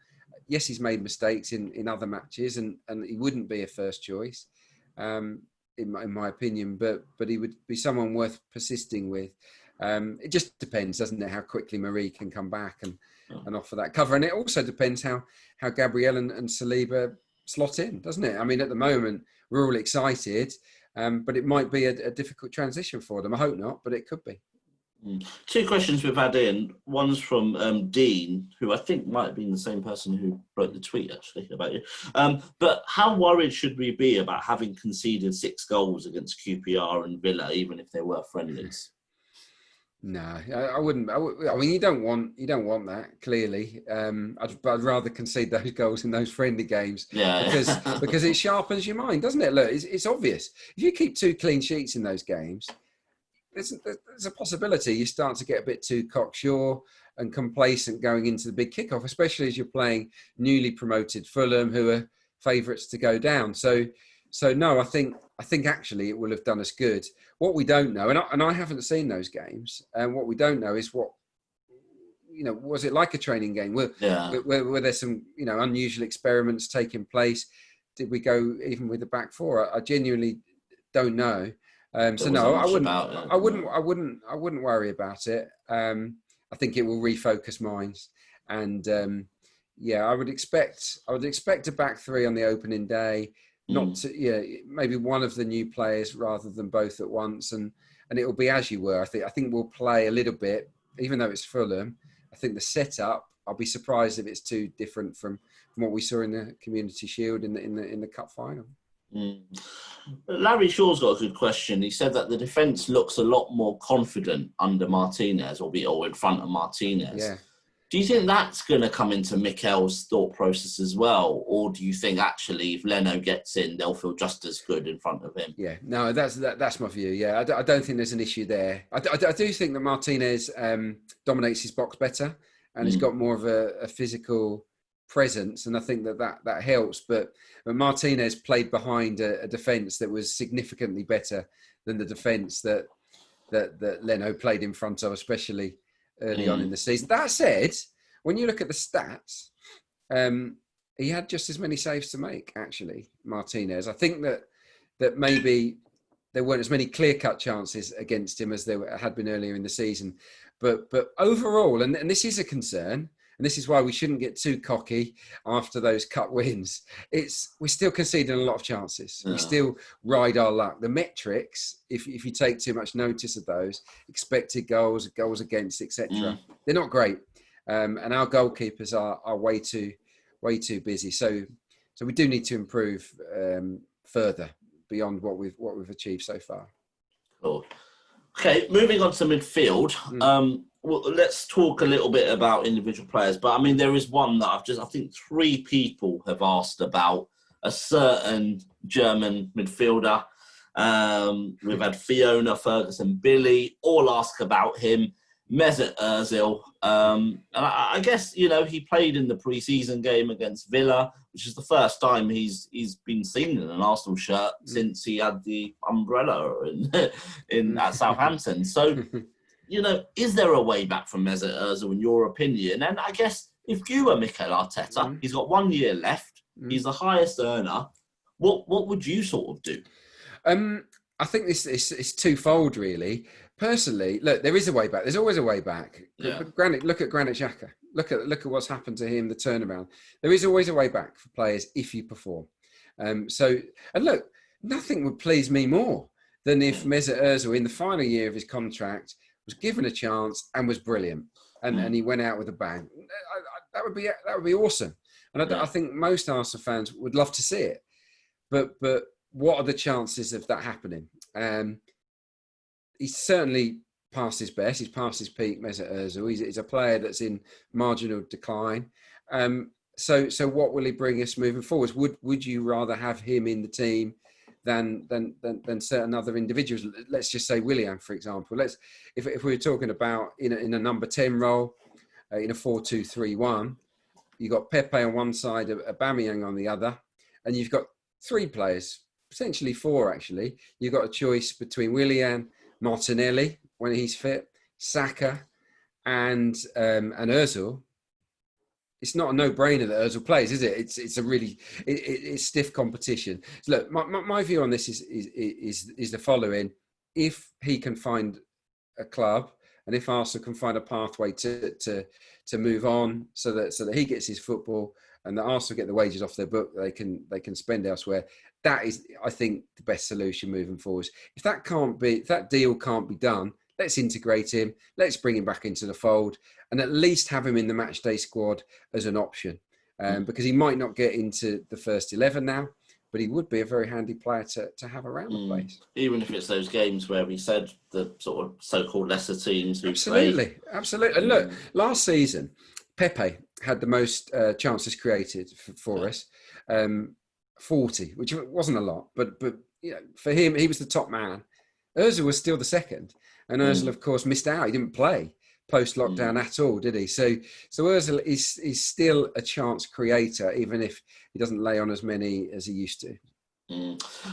S4: Yes, he's made mistakes in other matches, and he wouldn't be a first choice, in my opinion, but he would be someone worth persisting with. It just depends, doesn't it, how quickly Mari can come back and offer that cover. And it also depends how Gabriel and Saliba slot in, doesn't it? I mean, at the moment, we're all excited, but it might be a difficult transition for them. I hope not, but it could be.
S1: Two questions we've had in. One's from Dean, who I think might have been the same person who wrote the tweet, actually, about you. But how worried should we be about having conceded 6 goals against QPR and Villa, even if they were friendlies?
S4: No, I wouldn't. I mean, you don't want that, clearly. I'd rather concede those goals in those friendly games, because it sharpens your mind, doesn't it? Look, it's obvious. If you keep 2 clean sheets in those games, there's a possibility you start to get a bit too cocksure and complacent going into the big kickoff, especially as you're playing newly promoted Fulham, who are favourites to go down. So no, I think actually it will have done us good. What we don't know, and I haven't seen those games, and what we don't know is what, was it like a training game? Were there some, unusual experiments taking place? Did we go even with the back four? I genuinely don't know. So no, I wouldn't worry about it. I think it will refocus minds, and I would expect a back three on the opening day. Not to, maybe one of the new players rather than both at once, and it will be as you were. I think we'll play a little bit, even though it's Fulham. I think the setup, I'll be surprised if it's too different from what we saw in the Community Shield in the cup final.
S1: Larry Shaw's got a good question. He said that the defence looks a lot more confident under Martinez, or in front of Martinez.
S4: Yeah.
S1: Do you think that's going to come into Mikel's thought process as well? Or do you think actually if Leno gets in, they'll feel just as good in front of him?
S4: Yeah, no, that's my view. Yeah, I don't think there's an issue there. I do think that Martinez dominates his box better and he's got more of a physical presence, and I think that helps. But Martinez played behind a defence that was significantly better than the defence that Leno played in front of, especially early on in the season. That said, when you look at the stats, he had just as many saves to make, actually, Martinez. I think that maybe there weren't as many clear-cut chances against him as there had been earlier in the season. But overall, and this is a concern, and this is why we shouldn't get too cocky after those cup wins, we're still conceding a lot of chances. We still ride our luck. The metrics, if you take too much notice of those, expected goals, goals against, etc., they're not great. And our goalkeepers are way too busy. So we do need to improve further beyond what we've achieved so far.
S1: Cool. Okay, moving on to midfield. Well, let's talk a little bit about individual players. But I mean, there is one that I think 3 people have asked about, a certain German midfielder. We've had Fiona, Ferguson, Billy, all ask about him. Mesut Ozil. And I guess, he played in the pre-season game against Villa, which is the first time he's been seen in an Arsenal shirt since he had the umbrella at Southampton. So, is there a way back from Mesut Ozil in your opinion? And I guess if you were Mikel Arteta, he's got 1 year left. He's the highest earner. What would you sort of do?
S4: I think it's twofold, really. Personally, look, there is a way back. There's always a way back.
S1: Yeah.
S4: Look at Granit Xhaka. Look at what's happened to him, the turnaround. There is always a way back for players if you perform. And look, nothing would please me more than if Mesut Ozil, in the final year of his contract, was given a chance and was brilliant, and he went out with a bang. That would be awesome. And I think most Arsenal fans would love to see it. But what are the chances of that happening? He's certainly past his best. He's past his peak, Mesut Ozil. He's a player that's in marginal decline. So what will he bring us moving forward? Would you rather have him in the team than certain other individuals? Let's just say Willian, for example. If we were talking about in a number 10 role, in a 4-2-3-1, you've got Pepe on one side, Aubameyang on the other, and you've got 3 players, potentially 4 actually. You've got a choice between Willian, Martinelli when he's fit, Saka, and Ozil. It's not a no-brainer that Ozil plays, is it? It's stiff competition. So look, my view on this is the following: if he can find a club, and if Arsenal can find a pathway to move on, so that he gets his football, and that Arsenal get the wages off their book, they can spend elsewhere. That is, I think, the best solution moving forward. If that deal can't be done, let's integrate him. Let's bring him back into the fold, and at least have him in the matchday squad as an option, because he might not get into the first 11 now, but he would be a very handy player to have around the place.
S1: Even if it's those games where we said the sort of so-called lesser teams who
S4: Absolutely. And look, last season, Pepe had the most chances created for us, 40, which wasn't a lot, but for him, he was the top man. Ozil was still the second, and Ozil, of course, missed out. He didn't play post-lockdown at all, did he? So Ozil is still a chance creator, even if he doesn't lay on as many as he used to.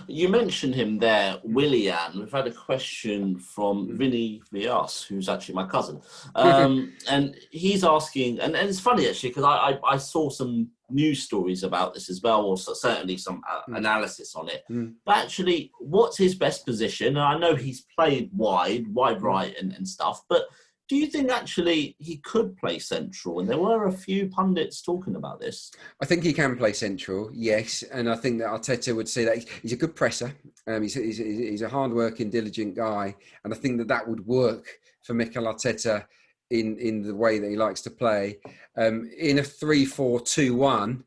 S1: You mentioned him there, Willian. We've had a question from Vinny Vias, who's actually my cousin. And he's asking, and it's funny actually, because I saw some news stories about this as well, or certainly some analysis on it. But actually, what's his best position? And I know he's played wide right and stuff, but do you think actually he could play central? And there were a few pundits talking about this. I
S4: think he can play central, yes. And I think that Arteta would say that he's a good presser. He's a hard-working, diligent guy. And I think that would work for Mikel Arteta in the way that he likes to play. In a 3-4-2-1,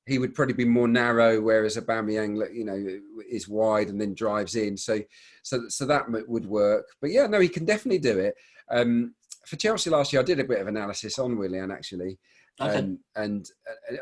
S4: he would probably be more narrow, whereas Aubameyang, you know, is wide and then drives in. So that would work. But yeah, no, he can definitely do it. For Chelsea last year, I did a bit of analysis on Willian actually.
S1: Okay.
S4: And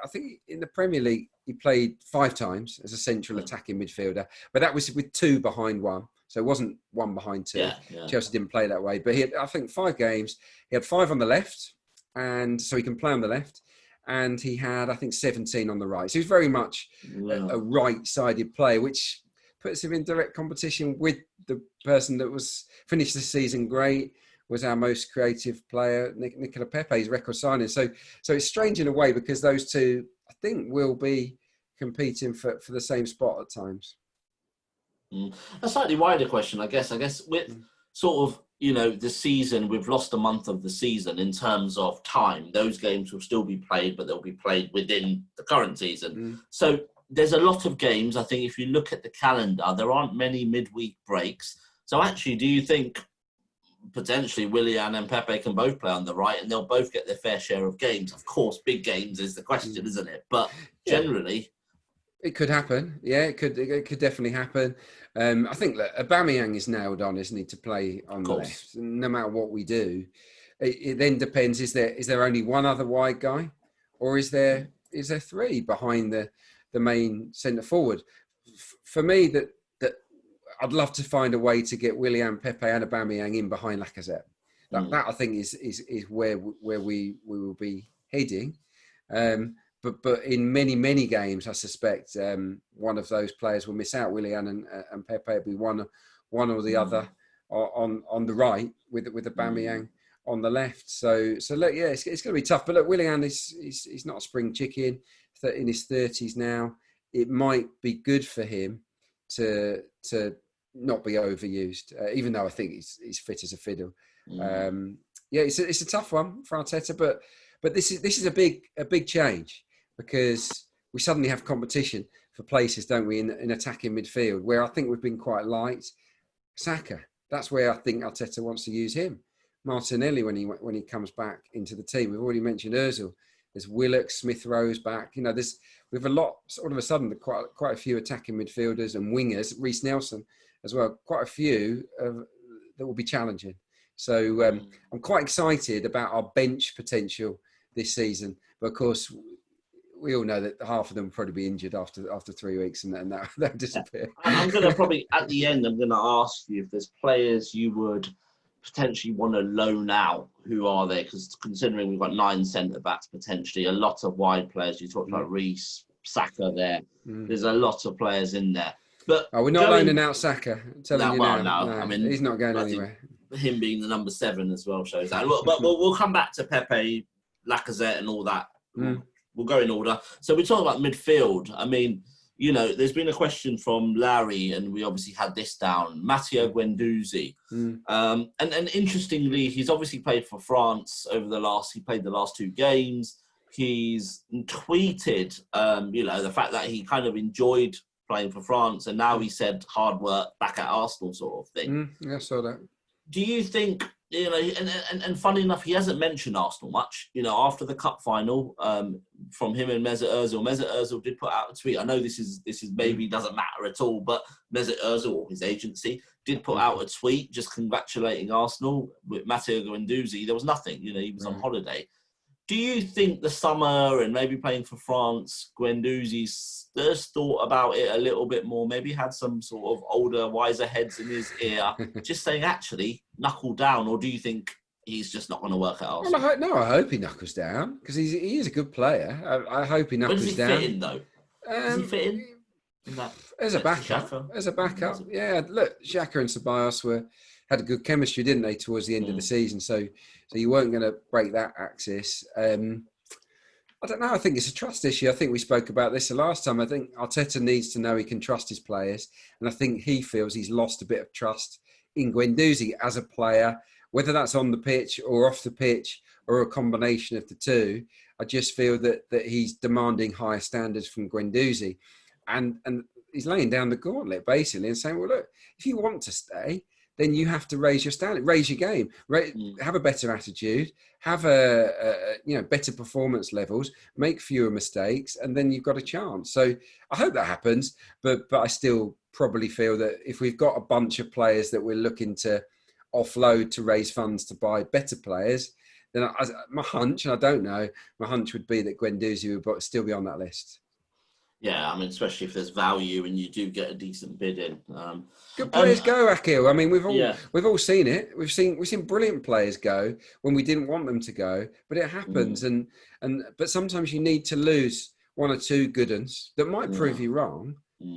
S4: I think in the Premier League, he played 5 times as a central attacking midfielder, but that was with 2 behind 1. So it wasn't 1 behind 2.
S1: Yeah.
S4: Chelsea didn't play that way, but he had, I think, 5 games. He had 5 on the left, and so he can play on the left. And he had, I think, 17 on the right. So he's very much a right-sided player, which puts him in direct competition with the person that was finished the season great, was our most creative player, Nicola Pepe's record signing. So it's strange in a way because those two, I think, will be competing for the same spot at times.
S1: A slightly wider question, I guess. With sort of, you know, the season, we've lost a month of the season in terms of time. Those games will still be played, but they'll be played within the current season. So there's a lot of games. I think if you look at the calendar, there aren't many midweek breaks. So actually, do you think potentially Willian and Pepe can both play on the right and they'll both get their fair share of games? Of course, big games is the question, isn't it? But generally...
S4: It could happen. Yeah, it could definitely happen. I think that Aubameyang is nailed on, isn't he, to play on the left, no matter what we do. It then depends, is there only one other wide guy, or is there 3 behind the main centre forward? For me, that I'd love to find a way to get Willian, Pepe and Aubameyang in behind Lacazette. That I think is where we will be heading. But in many games, I suspect one of those players will miss out. Willian and Pepe will be one or the other on the right with Aubameyang on the left. So look, yeah, it's going to be tough. But look, Willian he's not a spring chicken. In his 30s now, it might be good for him to not be overused. Even though I think he's fit as a fiddle. Yeah, it's a tough one for Arteta, but this is a big change. Because we suddenly have competition for places, don't we, in attacking midfield, where I think we've been quite light. Saka, that's where I think Arteta wants to use him. Martinelli, when he comes back into the team. We've already mentioned Ozil. There's Willock, Smith Rowe's back. You know, we've a lot, all of a sudden, quite a few attacking midfielders and wingers, Reece Nelson as well, quite a few that will be challenging. So I'm quite excited about our bench potential this season. But of course, we all know that half of them will probably be injured after 3 weeks and they'll disappear.
S1: I'm going to probably, at the end, I'm going to ask you if there's players you would potentially want to loan out. Who are there? Because considering we've got 9 centre-backs potentially, a lot of wide players. You talked about Reece, Saka there. There's a lot of players in there. But
S4: we're not loaning out Saka. I'm telling you now.
S1: No, I mean,
S4: he's not going anywhere.
S1: Him being the number 7 as well shows that. But we'll come back to Pepe, Lacazette and all that. We'll go in order. So we talk about midfield. I mean, you know, there's been a question from Larry, and we obviously had this down. Matteo Guendouzi. And interestingly, he's obviously played for France he played the last 2 games. He's tweeted, you know, the fact that he kind of enjoyed playing for France, and now he said hard work back at Arsenal sort of thing.
S4: I saw that.
S1: Do you think, you know, and funny enough, he hasn't mentioned Arsenal much. You know, after the cup final, from him and Mesut Ozil did put out a tweet. I know this is maybe doesn't matter at all, but Mesut Ozil, or his agency, did put out a tweet just congratulating Arsenal with Matteo Guendouzi. There was nothing, you know, he was on holiday. Do you think the summer and maybe playing for France, Guendouzi's just thought about it a little bit more, maybe had some sort of older, wiser heads in his ear, just saying, actually, knuckle down? Or do you think he's just not going to work at Arsenal?
S4: Well, I hope he knuckles down, because he is a good player. I hope he knuckles down.
S1: Where does he fit in, though? Does he fit in?
S4: As a backup. Yeah, look, Xhaka and Ceballos had a good chemistry, didn't they, towards the end of the season? So you weren't going to break that axis. I don't know. I think it's a trust issue. I think we spoke about this the last time. I think Arteta needs to know he can trust his players. And I think he feels he's lost a bit of trust in Guendouzi as a player, whether that's on the pitch or off the pitch or a combination of the two. I just feel that he's demanding higher standards from Guendouzi. And he's laying down the gauntlet, basically, and saying, well, look, if you want to stay, then you have to raise your standard, raise your game, have a better attitude, have better performance levels, make fewer mistakes, and then you've got a chance. So I hope that happens, but I still probably feel that if we've got a bunch of players that we're looking to offload to raise funds to buy better players, then my hunch, and I don't know, my hunch would be that Guendouzi would still be on that list.
S1: Yeah, I mean, especially if there's value and you do get a decent bid in.
S4: Good players go, Akil. I mean, we've all seen it. We've seen brilliant players go when we didn't want them to go, but it happens. But sometimes you need to lose one or two good ones that might prove you wrong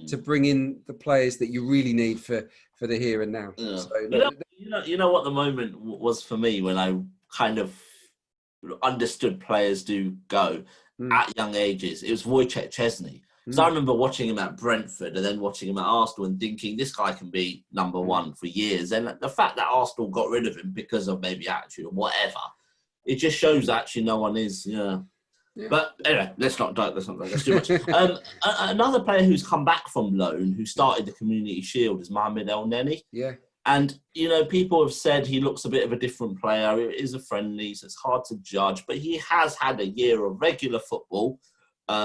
S4: to bring in the players that you really need for the here and now.
S1: Yeah.
S4: So,
S1: you know what the moment was for me when I kind of understood players do go at young ages. It was Wojciech Szczesny. So I remember watching him at Brentford and then watching him at Arsenal and thinking this guy can be number one for years. And the fact that Arsenal got rid of him because of maybe attitude or whatever, it just shows actually no one is. Yeah. But anyway, let's not digress too much. Another player who's come back from loan, who started the Community Shield, is Mohamed Elneny.
S4: Yeah.
S1: And, people have said he looks a bit of a different player. It is a friendly, so it's hard to judge. But he has had a year of regular football,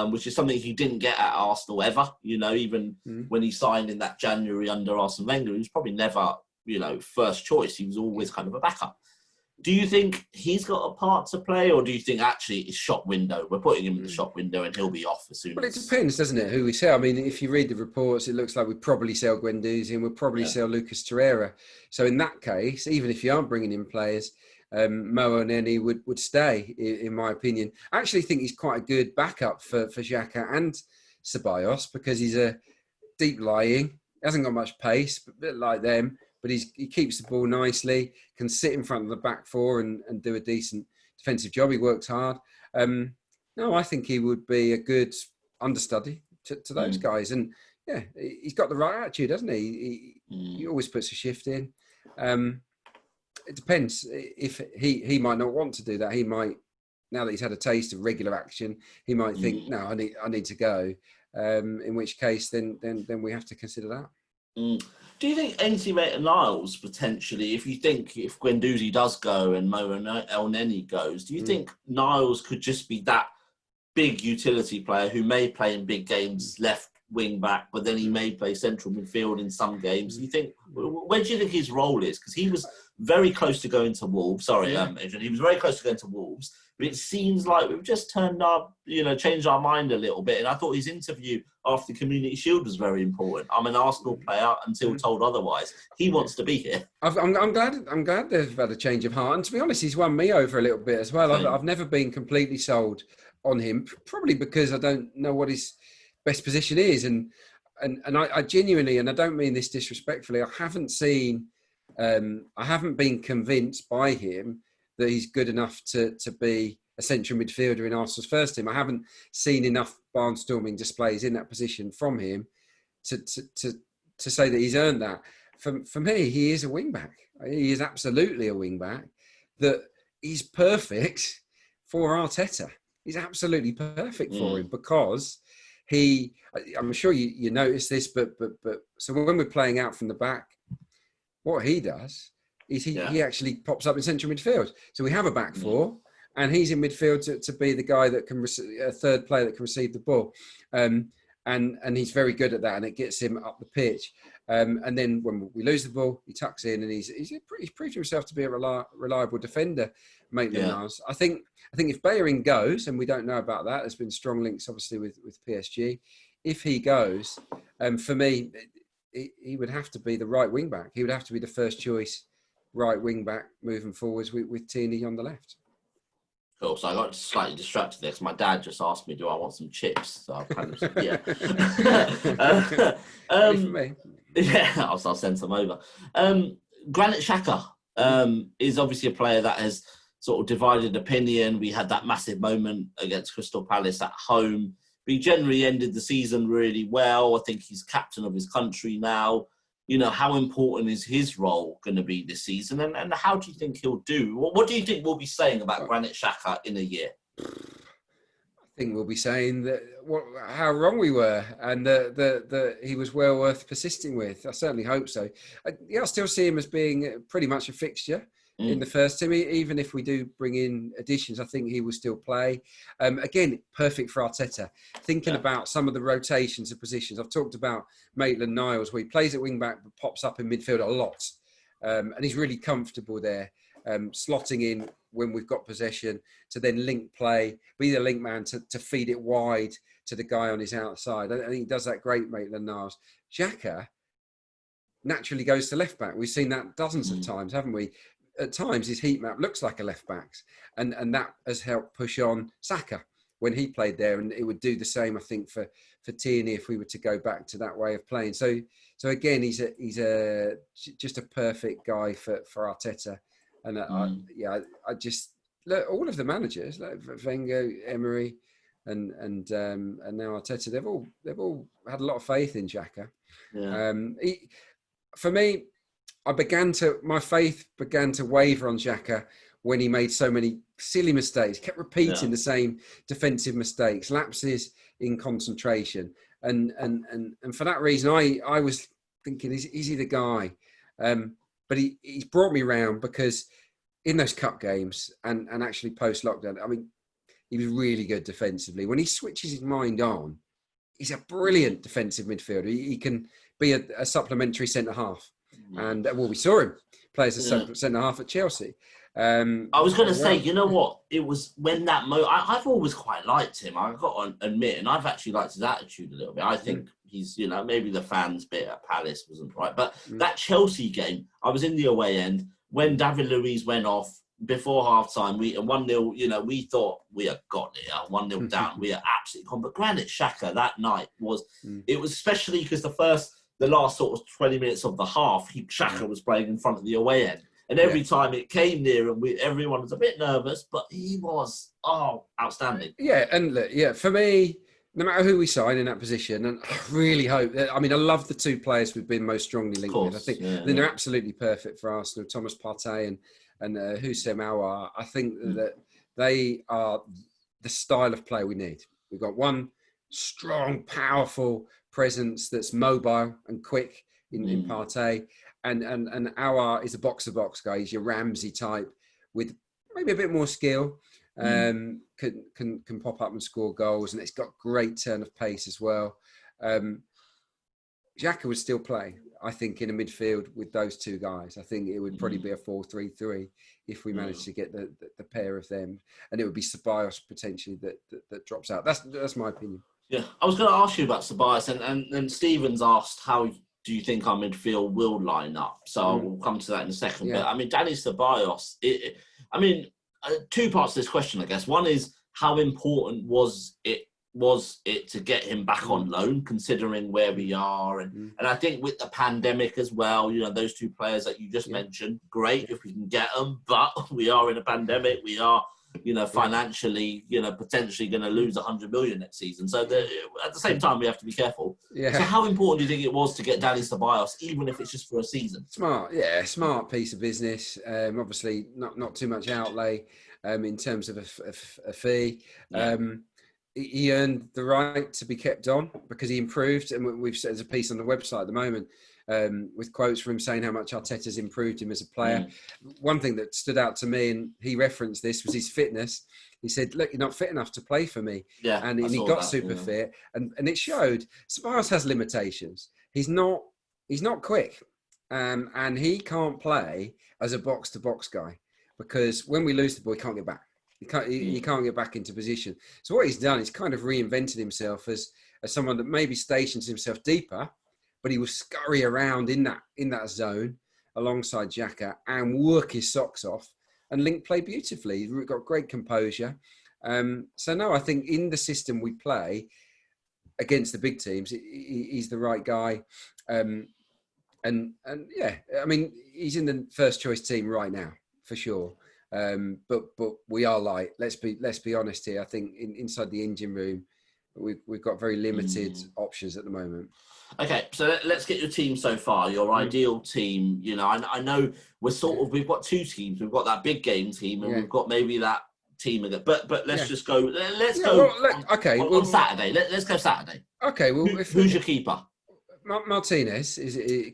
S1: which is something he didn't get at Arsenal ever. Even when he signed in that January under Arsene Wenger, he was probably never, first choice. He was always kind of a backup. Do you think he's got a part to play, or do you think actually it's shop window? We're putting him in the shop window and he'll be off as soon as...
S4: Well, it depends, doesn't it, who we sell? I mean, if you read the reports, it looks like we'd probably sell Guendouzi and we'd probably sell Lucas Torreira. So in that case, even if you aren't bringing in players, Mo Elneny would stay, in my opinion. I actually think he's quite a good backup for Xhaka and Ceballos because he's a deep lying, hasn't got much pace, but a bit like them. But he keeps the ball nicely, can sit in front of the back four and do a decent defensive job. He works hard. No, I think he would be a good understudy to those guys. And yeah, he's got the right attitude, hasn't he? He always puts a shift in. It depends. If he might not want to do that. He might, now that he's had a taste of regular action, he might think, no, I need to go. In which case, then we have to consider that.
S1: Do you think Ainsley Maitland-Niles potentially, if Guendouzi does go and Mo Elneny goes, do you think Niles could just be that big utility player who may play in big games left wing back, but then he may play central midfield in some games? Do you think, where do you think his role is? Because he was very close to going to Wolves. Sorry, Adrian, he was very close to going to Wolves, but it seems like we've just changed our mind a little bit. And I thought his interview after the Community Shield was very important. I'm an Arsenal player until told otherwise. He wants to be here.
S4: I'm glad they've had a change of heart. And to be honest, he's won me over a little bit as well. I've never been completely sold on him, probably because I don't know what his best position is. And I genuinely, and I don't mean this disrespectfully, I haven't been convinced by him that he's good enough to be a central midfielder in Arsenal's first team. I haven't seen enough barnstorming displays in that position from him to say that he's earned that. For me, he is a wing-back. He is absolutely a wing-back. That he's perfect for Arteta. He's absolutely perfect for him because I'm sure you noticed this, but so when we're playing out from the back, what he does is he actually pops up in central midfield. So we have a back four, and he's in midfield to be the guy that can a third player that can receive the ball, and he's very good at that, and it gets him up the pitch. And then when we lose the ball, he tucks in, and he's proved himself to be a reliable defender. Maitland-Niles. I think if Bellerin goes, and we don't know about that, there's been strong links obviously with PSG. If he goes, for me, he would have to be the right wing back. He would have to be the first choice right wing back moving forwards with Tierney on the left.
S1: Cool. So I got slightly distracted there because my dad just asked me, do I want some chips? So I kind of said,
S4: For me.
S1: Yeah, I'll send some over. Granit Xhaka is obviously a player that has sort of divided opinion. We had that massive moment against Crystal Palace at home. But he generally ended the season really well. I think he's captain of his country now. How important is his role going to be this season? And how do you think he'll do? What do you think we'll be saying about Granit Xhaka in a year?
S4: think we'll be saying that how wrong we were, and that he was well worth persisting with. I certainly hope so. I still see him as being pretty much a fixture in the first team. Even if we do bring in additions, I think he will still play. Again, perfect for Arteta. Thinking about some of the rotations of positions. I've talked about Maitland-Niles, where he plays at wing-back but pops up in midfield a lot. And he's really comfortable there, slotting in when we've got possession to then link play, be the link man to feed it wide to the guy on his outside. I think he does that great, Maitland-Niles. Xhaka naturally goes to left back. We've seen that dozens of times, haven't we? At times his heat map looks like a left back's, and that has helped push on Saka when he played there, and it would do the same, I think, for Tierney if we were to go back to that way of playing. So again, he's just a perfect guy for Arteta. And I just look, all of the managers, like Wenger, Emery, and now Arteta, they've all had a lot of faith in Xhaka.
S1: Yeah.
S4: For me, my faith began to waver on Xhaka when he made so many silly mistakes, kept repeating the same defensive mistakes, lapses in concentration, and for that reason, I was thinking, is he the guy? But he's brought me round, because in those cup games and actually post-lockdown, I mean, he was really good defensively. When he switches his mind on, he's a brilliant defensive midfielder. He can be a supplementary centre-half. And, we saw him play as a centre-half at Chelsea.
S1: I was going to say, you know what? It was when that I've always quite liked him. I've got to admit, and I've actually liked his attitude a little bit. I think he's, maybe the fans bit at Palace wasn't right. But that Chelsea game, I was in the away end when David Luiz went off before half-time. We 1-0, we thought we had got it. 1-0 down. We are absolutely gone. But Granit Xhaka that night was, it was especially because the last sort of 20 minutes of the half, Xhaka was playing in front of the away end. And every time it came near, and everyone was a bit nervous, but he was outstanding. Yeah,
S4: and for me, no matter who we sign in that position, and I really hope that, I love the two players we've been most strongly linked with. I think they're absolutely perfect for Arsenal, Thomas Partey and Houssem Aouar. I think that they are the style of play we need. We've got one strong, powerful presence that's mobile and quick in Partey. And Aouar is a box-to-box guy. He's your Ramsey type with maybe a bit more skill. Can pop up and score goals, and it's got great turn of pace as well. Xhaka would still play, I think, in a midfield with those two guys. I think it would probably be a 4-3-3 if we managed to get the pair of them, and it would be Ceballos potentially that drops out. That's my opinion.
S1: Yeah, I was going to ask you about Ceballos, and Stephen's asked how do you think our midfield will line up? So we'll come to that in a second. Yeah. But Dani Ceballos, two parts to this question, I guess. One is, how important was it to get him back on loan, considering where we are? And I think with the pandemic as well, those two players that you just mentioned, great if we can get them, but we are in a pandemic. We are, financially, potentially going to lose 100 million next season. So at the same time, we have to be careful. Yeah. So how important do you think it was to get Dani Ceballos, even if it's just for a season?
S4: Smart piece of business. Obviously, not too much outlay in terms of a fee. Yeah. He earned the right to be kept on because he improved, and we've said there's a piece on the website at the moment with quotes from him saying how much Arteta's improved him as a player. One thing that stood out to me, and he referenced this, was his fitness. He said, "Look, you're not fit enough to play for me," and he got super fit, and it showed. Ceballos has limitations. He's not quick, and he can't play as a box-to-box guy because when we lose the ball, he can't get back. He can't get back into position. So what he's done is kind of reinvented himself as someone that maybe stations himself deeper, but he will scurry around in that zone alongside Xhaka and work his socks off and link play beautifully. He's got great composure. I think in the system we play against the big teams, he's the right guy. He's in the first choice team right now for sure. But we are light. Let's be honest here. I think inside the engine room, we've got very limited options at the moment.
S1: Okay, so let's get your team so far. Your ideal team. I know we've got two teams. We've got that big game team, and we've got maybe that team again. But let's just go. Let's
S4: Yeah,
S1: go.
S4: well,
S1: On Saturday. Let's go Saturday.
S4: Okay. Well,
S1: who's your keeper?
S4: Martinez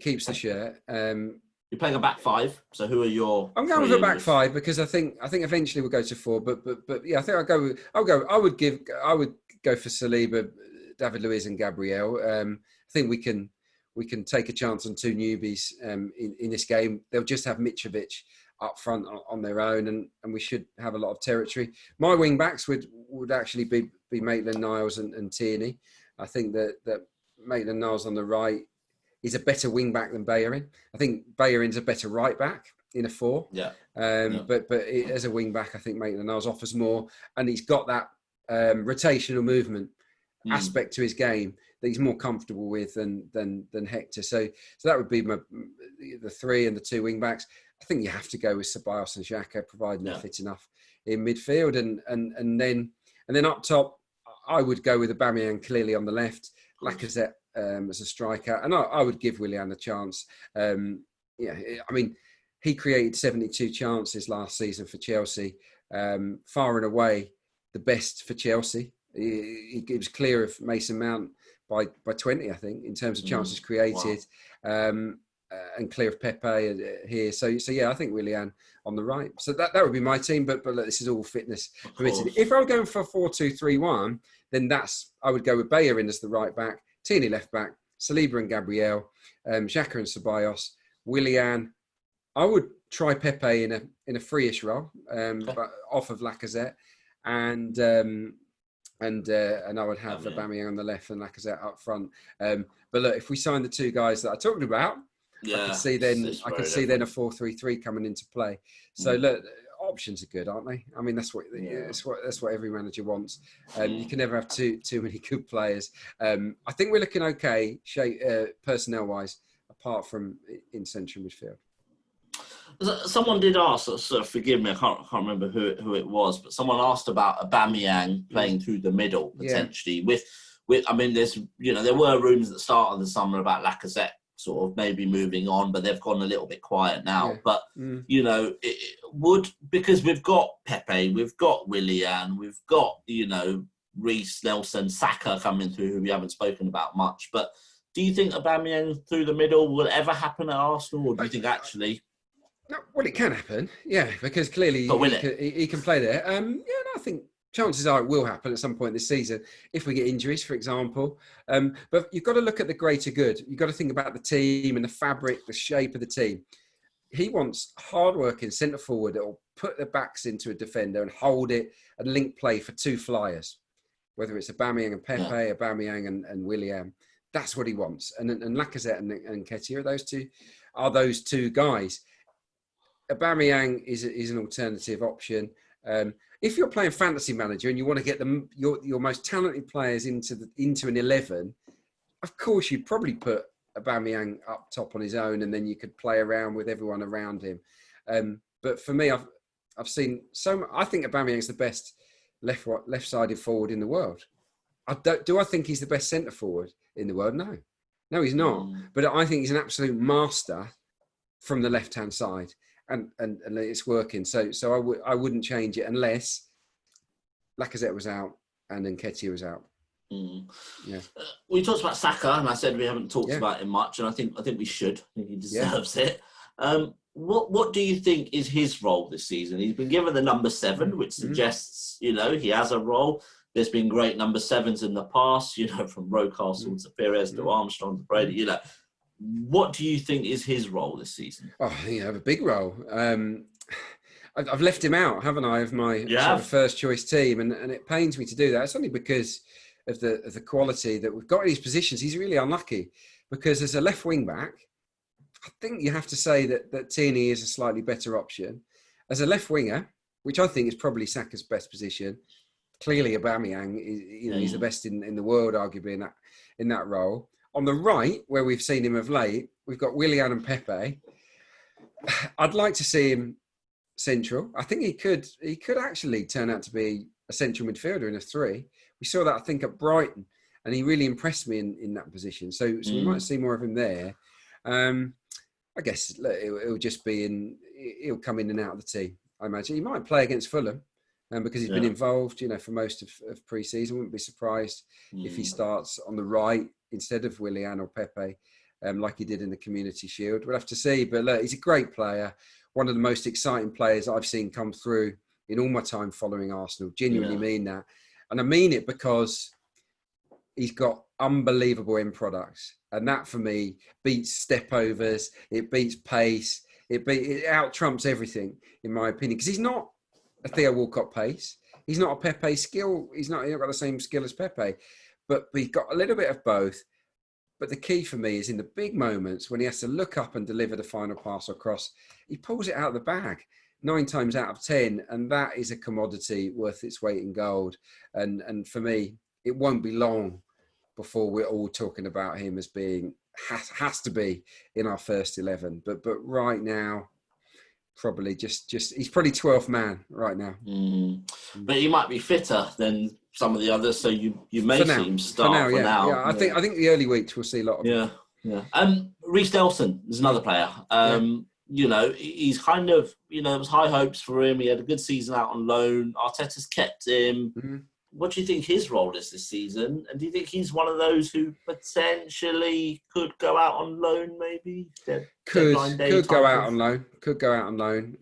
S4: keeps the shirt.
S1: You're playing a back five. So who are your?
S4: I'm going with a back five because I think eventually we'll go to four. But yeah, I think I would go for Saliba, David Luiz, and Gabriel. I think we can take a chance on two newbies in this game. They'll just have Mitrovic up front on their own, and we should have a lot of territory. My wing backs would actually be Maitland-Niles and Tierney. I think that Maitland-Niles on the right is a better wing back than Bellerin. I think Bellerin's a better right back in a four.
S1: Yeah.
S4: But as a wing back, I think Maitland-Niles offers more, and he's got that rotational movement aspect to his game that he's more comfortable with than Hector. So that would be the three and the two wing backs. I think you have to go with Ceballos and Xhaka, providing they're fit enough in midfield, and then up top, I would go with Aubameyang clearly on the left, Lacazette as a striker, and I would give Willian a chance. I mean, he created 72 chances last season for Chelsea, far and away the best for Chelsea. He was clear of Mason Mount by 20, I think, in terms of chances created. Wow. And clear of Pepe here. So yeah, I think Willian on the right. So that would be my team, but look, this is all fitness permitted. If I were going for 4-2-3-1, then I would go with Bellerin as the right back, Tierney left back, Saliba and Gabriel, Xhaka and Ceballos, Willian. I would try Pepe in a free-ish role, but off of Lacazette, and I would have Aubameyang on the left and Lacazette up front. But look, if we sign the two guys that I talked about, I can see then a 4-3-3 coming into play. So look, options are good, aren't they? I mean, that's what every manager wants. You can never have too many good players. I think we're looking okay, personnel wise, apart from in central midfield.
S1: Someone did ask, so forgive me, I can't remember who it was, but someone asked about Aubameyang playing through the middle potentially. With I mean, there were rumours at the start of the summer about Lacazette sort of maybe moving on, but they've gone a little bit quiet now. But it would, because we've got Pepe, we've got Willian, we've got Reece, Nelson, Saka coming through, who we haven't spoken about much. But do you think Aubameyang through the middle will ever happen at Arsenal, or do you think actually?
S4: No, well, it can happen, because clearly he can play there. I think chances are it will happen at some point this season if we get injuries, for example. But you've got to look at the greater good. You've got to think about the team and the fabric, the shape of the team. He wants hard-working centre forward that will put their backs into a defender and hold it and link play for two flyers, whether it's Aubameyang and Pepe, Aubameyang and Willian. That's what he wants. And Lacazette and Nketiah are those two guys. Aubameyang is an alternative option. If you're playing fantasy manager and you want to get your most talented players into an 11, of course you'd probably put Aubameyang up top on his own, and then you could play around with everyone around him. But for me, I've seen I think Aubameyang's the best left-sided forward in the world. Do I think he's the best centre forward in the world? No, he's not. But I think he's an absolute master from the left-hand side. And it's working. So I wouldn't change it unless Lacazette was out and Nketiah was out. Yeah.
S1: We talked about Saka, and I said we haven't talked about him much, and I think we should. I think he deserves it. What do you think is his role this season? He's been given the number 7, which suggests he has a role. There's been great number 7s in the past, from Rocastle to Perez to Armstrong to Brady. What do you think is his role this season?
S4: Oh, I think he'll have a big role. I've left him out, haven't I, of my sort of first choice team, and it pains me to do that. It's only because of the quality that we've got in these positions. He's really unlucky because as a left wing back, I think you have to say that Tierney is a slightly better option. As a left winger, which I think is probably Saka's best position, clearly Aubameyang is, he's the best in the world, arguably in that role. On the right, where we've seen him of late, we've got Willian and Pepe. I'd like to see him central. I think he could actually turn out to be a central midfielder in a 3. We saw that, I think, at Brighton, and he really impressed me in that position. So we might see more of him there. I guess it'll just be he'll come in and out of the team, I imagine. He might play against Fulham. because he's been involved, for most of pre-season. Wouldn't be surprised if he starts on the right instead of Willian or Pepe, like he did in the Community Shield. We'll have to see. But look, he's a great player. One of the most exciting players I've seen come through in all my time following Arsenal. Genuinely mean that. And I mean it because he's got unbelievable end products. And that, for me, beats step overs. It beats pace. It out-trumps everything, in my opinion. Because he's not a Theo Walcott pace. He's not a Pepe skill. He's not got the same skill as Pepe. But he's got a little bit of both. But the key for me is in the big moments when he has to look up and deliver the final pass or cross, he pulls it out of the bag 9 times out of 10. And that is a commodity worth its weight in gold. And for me, it won't be long before we're all talking about him as being, has to be in our first 11. But right now, probably just he's probably 12th man right now.
S1: But he might be fitter than some of the others, so you may see him start for now.
S4: Yeah, I think the early weeks we'll see a lot of him.
S1: Yeah. Reiss Nelson is another player. He's kind of, there was high hopes for him. He had a good season out on loan. Arteta's kept him.
S4: Mm-hmm.
S1: What do you think his role is this season? And do you think he's one of those who potentially could go out on loan, maybe?
S4: Could go out on loan. Could go out on loan.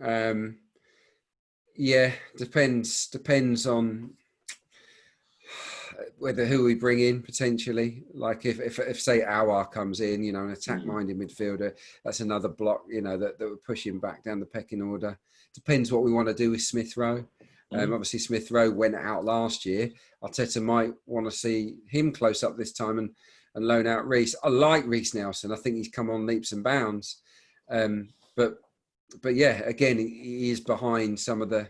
S4: Depends on who we bring in potentially. Like if say Aouar comes in, an attack-minded midfielder, that's another block, that would push him back down the pecking order. Depends what we want to do with Smith Rowe. Obviously, Smith Rowe went out last year. Arteta might want to see him close up this time and loan out Reiss. I like Reiss Nelson. I think he's come on leaps and bounds. But yeah, again, he is behind some of the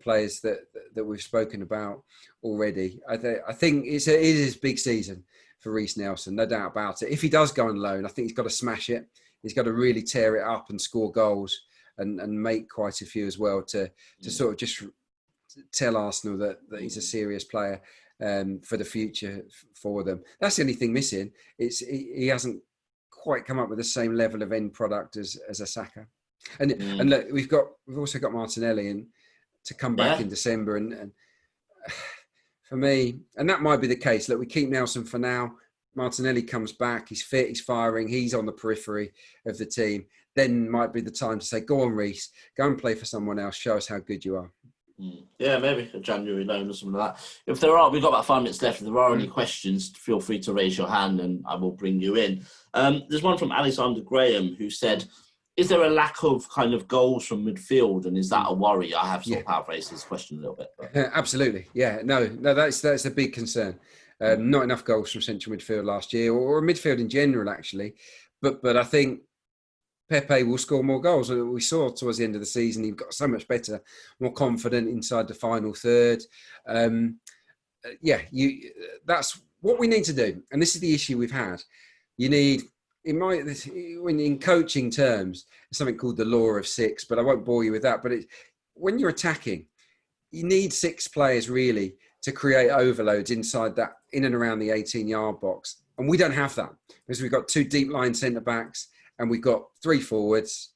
S4: players that we've spoken about already. I think it is big season for Reiss Nelson, no doubt about it. If he does go on loan, I think he's got to smash it. He's got to really tear it up and score goals and make quite a few as well to sort of just tell Arsenal that he's a serious player for the future for them. That's the only thing missing. He hasn't quite come up with the same level of end product as a Saka. And look, we've also got Martinelli in to come back in December, and for me, and that might be the case. Look, we keep Nelson for now. Martinelli comes back. He's fit. He's firing. He's on the periphery of the team. Then might be the time to say, "Go on, Reiss. Go and play for someone else. Show us how good you are."
S1: Yeah, maybe a January loan or something like that. If there are, we've got about 5 minutes left. If there are any questions, feel free to raise your hand and I will bring you in. There's one from Alexander Graham who said, is there a lack of kind of goals from midfield and is that a worry? I have sort of paraphrased his question a little bit.
S4: Absolutely. Yeah, no, that's a big concern. Not enough goals from central midfield last year or midfield in general, actually. But I think Pepe will score more goals. We saw towards the end of the season, he got so much better, more confident inside the final third. That's what we need to do. And this is the issue we've had. You need, in coaching terms, something called the law of 6, but I won't bore you with that. But when you're attacking, you need 6 players really to create overloads inside that, in and around the 18-yard box. And we don't have that because we've got 2 deep line centre-backs and we've got 3 forwards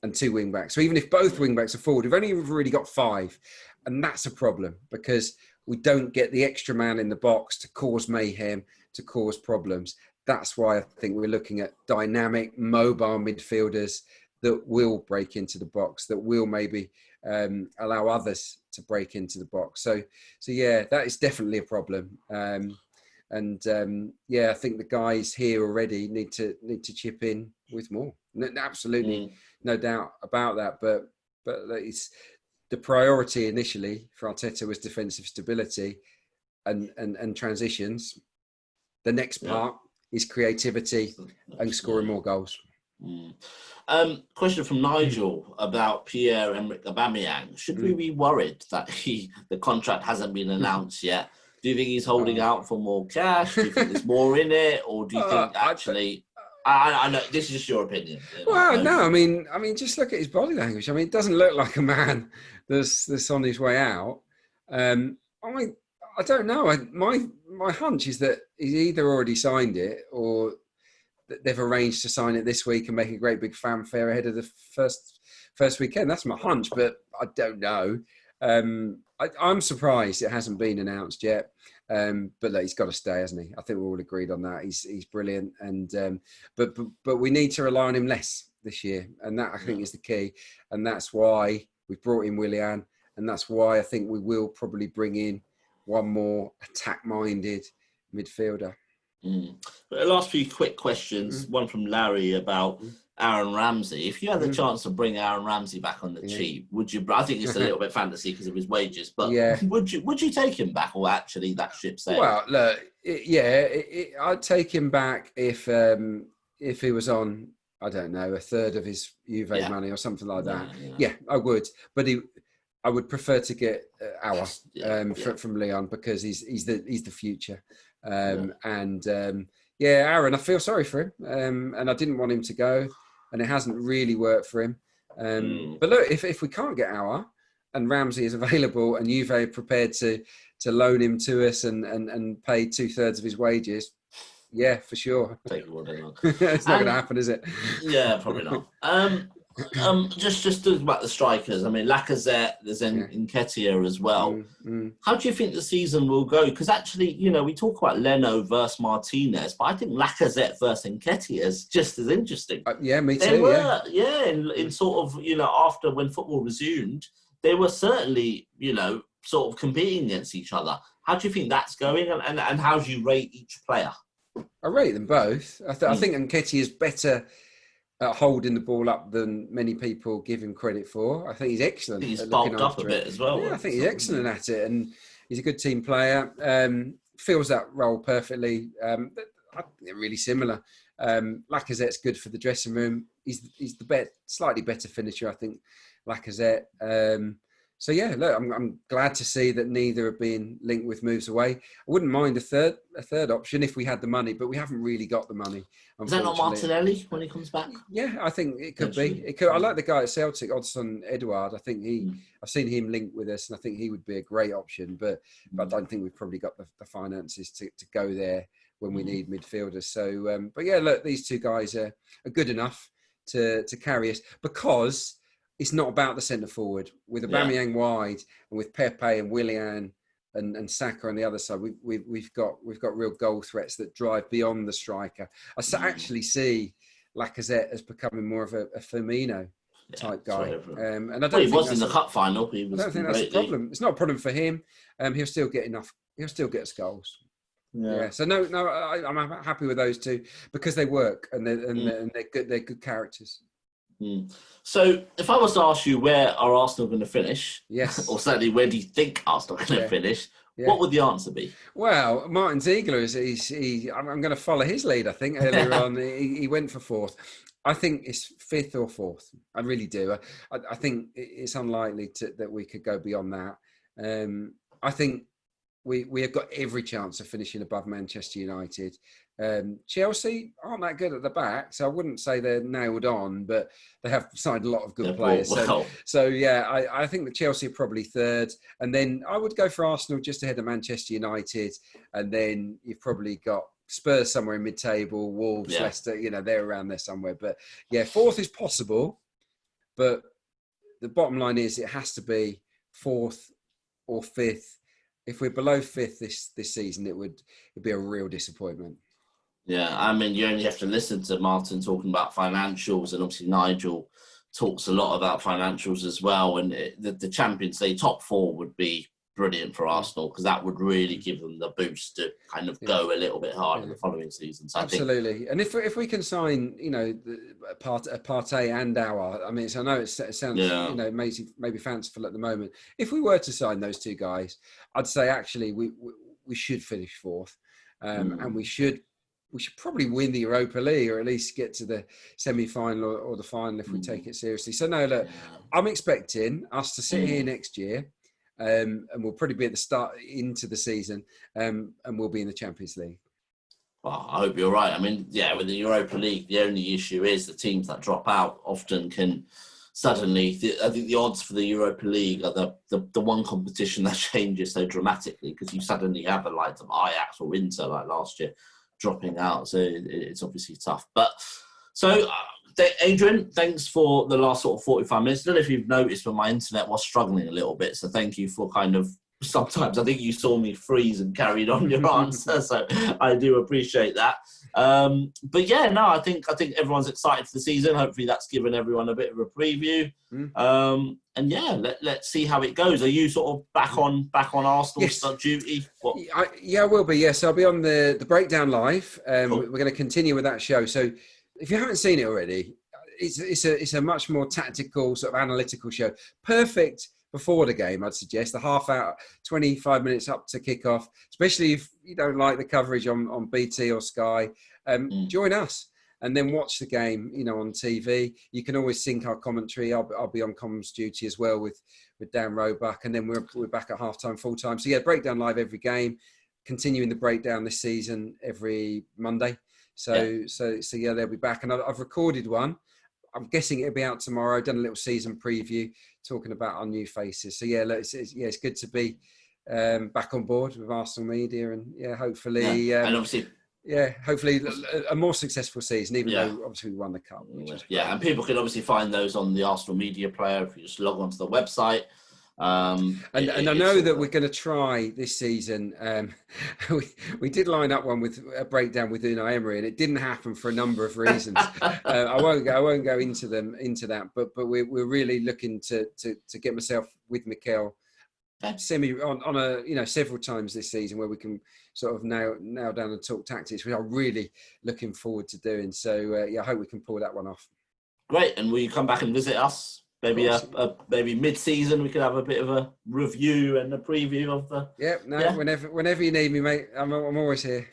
S4: and 2 wing-backs. So even if both wing-backs are forward, we've only really got 5. And that's a problem because we don't get the extra man in the box to cause mayhem, to cause problems. That's why I think we're looking at dynamic, mobile midfielders that will break into the box, that will maybe allow others to break into the box. So yeah, that is definitely a problem. I think the guys here already need to chip in with more. Absolutely, no doubt about that. But it's the priority initially for Arteta was defensive stability and transitions. The next part is creativity and scoring more goals.
S1: Question from Nigel about Pierre-Emerick Aubameyang. Should we be worried that the contract hasn't been announced yet? Do you think he's holding out for more cash? Do you think there's more in it, or do you think actually? I know this is just your opinion.
S4: Well, no, I mean, just look at his body language. I mean, it doesn't look like a man that's on his way out. I don't know. My hunch is that he's either already signed it or they've arranged to sign it this week and make a great big fanfare ahead of the first weekend. That's my hunch, but I don't know. I'm surprised it hasn't been announced yet. But look, he's got to stay, hasn't he? I think we're all agreed on that. He's brilliant, and but we need to rely on him less this year, and that I think is the key, and that's why we've brought in Willian, and that's why I think we will probably bring in one more attack-minded midfielder.
S1: But last few quick questions. One from Larry about Aaron Ramsey. If you had the chance to bring Aaron Ramsey back on the cheap, would you? I think it's a little bit fantasy because of his wages, but would you take him back, or actually that ship sailed?
S4: Well, look, I'd take him back if he was on, I don't know, a third of his Juve money or something like that. Yeah, I would, but I would prefer to get Aouar from Lyon because he's the future. Aaron, I feel sorry for him, and I didn't want him to go, and it hasn't really worked for him. But look, if we can't get Aouar and Ramsey is available and Juve are prepared to loan him to us and pay 2/3 of his wages, yeah, for sure.
S1: Take it all day long.
S4: It's not going to happen, is it?
S1: Yeah, probably not. Just talking about the strikers. I mean, Lacazette, there's Nketiah as well. How do you think the season will go? Because actually, we talk about Leno versus Martinez, but I think Lacazette versus Nketiah is just as interesting.
S4: Me too.
S1: They were, in sort of, after when football resumed, they were certainly, sort of competing against each other. How do you think that's going, and how do you rate each player?
S4: I rate them both. I think Nketiah is better at holding the ball up than many people give him credit for. I think he's excellent.
S1: He's bulked up a bit as well.
S4: Yeah, I think he's excellent at it, and he's a good team player. Fills that role perfectly. I think they're really similar. Lacazette's good for the dressing room. He's the slightly better finisher, I think, Lacazette. Look, I'm glad to see that neither are being linked with moves away. I wouldn't mind a third option if we had the money, but we haven't really got the money.
S1: Is that not Martinelli when he comes back?
S4: Yeah, I think it could be. It could. I like the guy at Celtic, Odsonne Edouard. I think I've seen him linked with us, and I think he would be a great option. But I don't think we've probably got the finances to go there when we need midfielders. So, look, these two guys are good enough to carry us because it's not about the centre forward. With Aubameyang wide and with Pepe and Willian and Saka on the other side, we've got real goal threats that drive beyond the striker. I actually see Lacazette as becoming more of a Firmino type guy. And I don't
S1: he was in the cup final. I don't
S4: think that's a problem. It's not a problem for him. He'll still get enough. He'll still get us goals. Yeah. So no, I'm happy with those two because they work and they're good. They're good characters.
S1: So if I was to ask you where are Arsenal going to finish,
S4: yes,
S1: or certainly where do you think Arsenal are going to finish, what would the answer be?
S4: Well, Martin Ziegler I'm going to follow his lead. I think earlier on he went for fourth. I think it's fifth or fourth. I really do. I think it's unlikely that we could go beyond that. I think we have got every chance of finishing above Manchester United. Chelsea aren't that good at the back, so I wouldn't say they're nailed on, but they have signed a lot of good players. I think that Chelsea are probably third, and then I would go for Arsenal just ahead of Manchester United, and then you've probably got Spurs somewhere in mid-table, Wolves, Leicester, they're around there somewhere. But fourth is possible, but the bottom line is it has to be fourth or fifth. If we're below fifth this season, it'd be a real disappointment.
S1: Yeah, I mean, you only have to listen to Martin talking about financials, and obviously Nigel talks a lot about financials as well. And the Champions League top four would be brilliant for Arsenal because that would really give them the boost to kind of go a little bit harder the following season. So
S4: absolutely. And if we can sign, Partey and Aouar, I mean, I know it sounds maybe fanciful at the moment. If we were to sign those two guys, I'd say actually we should finish fourth, and we should probably win the Europa League or at least get to the semi-final or the final if we take it seriously. So no, look, I'm expecting us to sit here next year. And we'll probably be at the start into the season, and we'll be in the Champions League.
S1: Well, I hope you're right. I mean, with the Europa League, the only issue is the teams that drop out often can suddenly. I think the odds for the Europa League are the one competition that changes so dramatically because you suddenly have the likes of Ajax or Inter like last year dropping out. So it's obviously tough. But so Adrian, thanks for the last sort of 45 minutes. I don't know if you've noticed, but my internet was struggling a little bit. So thank you for kind of, sometimes I think you saw me freeze and carried on your answer. So I do appreciate that. But yeah, no, I think everyone's excited for the season. Hopefully that's given everyone a bit of a preview. And yeah, let's see how it goes. Are you sort of back on Arsenal duty?
S4: I will be. Yes, I'll be on the Breakdown Live.
S1: Cool.
S4: We're going to continue with that show. So if you haven't seen it already, it's a much more tactical, sort of analytical show. Perfect before the game, I'd suggest. The half hour, 25 minutes up to kick-off, especially if you don't like the coverage on BT or Sky. Join us and then watch the game, on TV. You can always sync our commentary. I'll be on comms duty as well with Dan Roebuck, and then we're back at halftime, full time. So yeah, Breakdown Live every game, continuing the breakdown this season every Monday. So yeah, they'll be back, and I've recorded one. I'm guessing it'll be out tomorrow. Done a little season preview talking about our new faces. So yeah, it's good to be back on board with Arsenal Media, and hopefully,
S1: and obviously.
S4: Yeah, hopefully a more successful season, even though obviously we won the cup.
S1: And people can obviously find those on the Arsenal Media Player if you just log onto the website.
S4: And I know that we're going to try this season. We did line up one with a breakdown with Unai Emery, and it didn't happen for a number of reasons. I won't go into that, but we're really looking to get myself with Mikel on a several times this season where we can sort of nail down and talk tactics, which I'm really looking forward to doing. So I hope we can pull that one off.
S1: Great, and will you come back and visit us? Maybe maybe mid-season we could have a bit of a review and a preview of the.
S4: Whenever you need me, mate, I'm always here.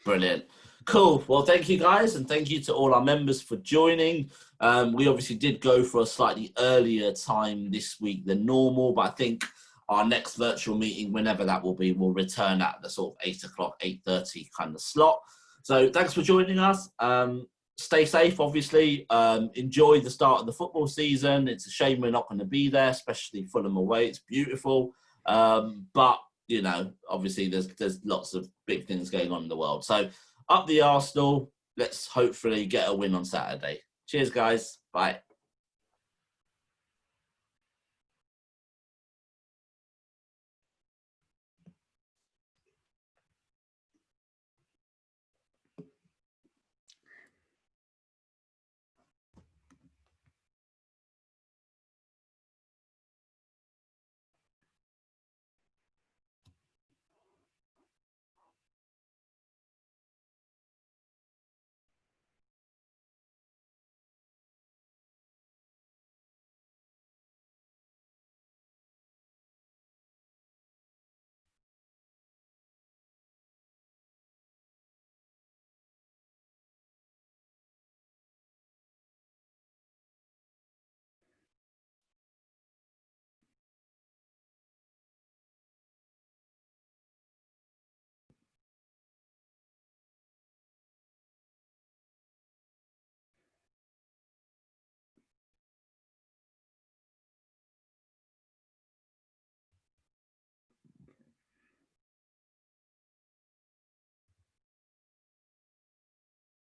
S1: Brilliant. Cool. Well, thank you guys, and thank you to all our members for joining. We obviously did go for a slightly earlier time this week than normal, but I think our next virtual meeting, whenever that will be, will return at the sort of 8 o'clock, 8:30 kind of slot. So thanks for joining us. Stay safe, obviously. Enjoy the start of the football season. It's a shame we're not going to be there, especially Fulham away. It's beautiful. But, obviously there's lots of big things going on in the world. So up the Arsenal. Let's hopefully get a win on Saturday. Cheers, guys. Bye.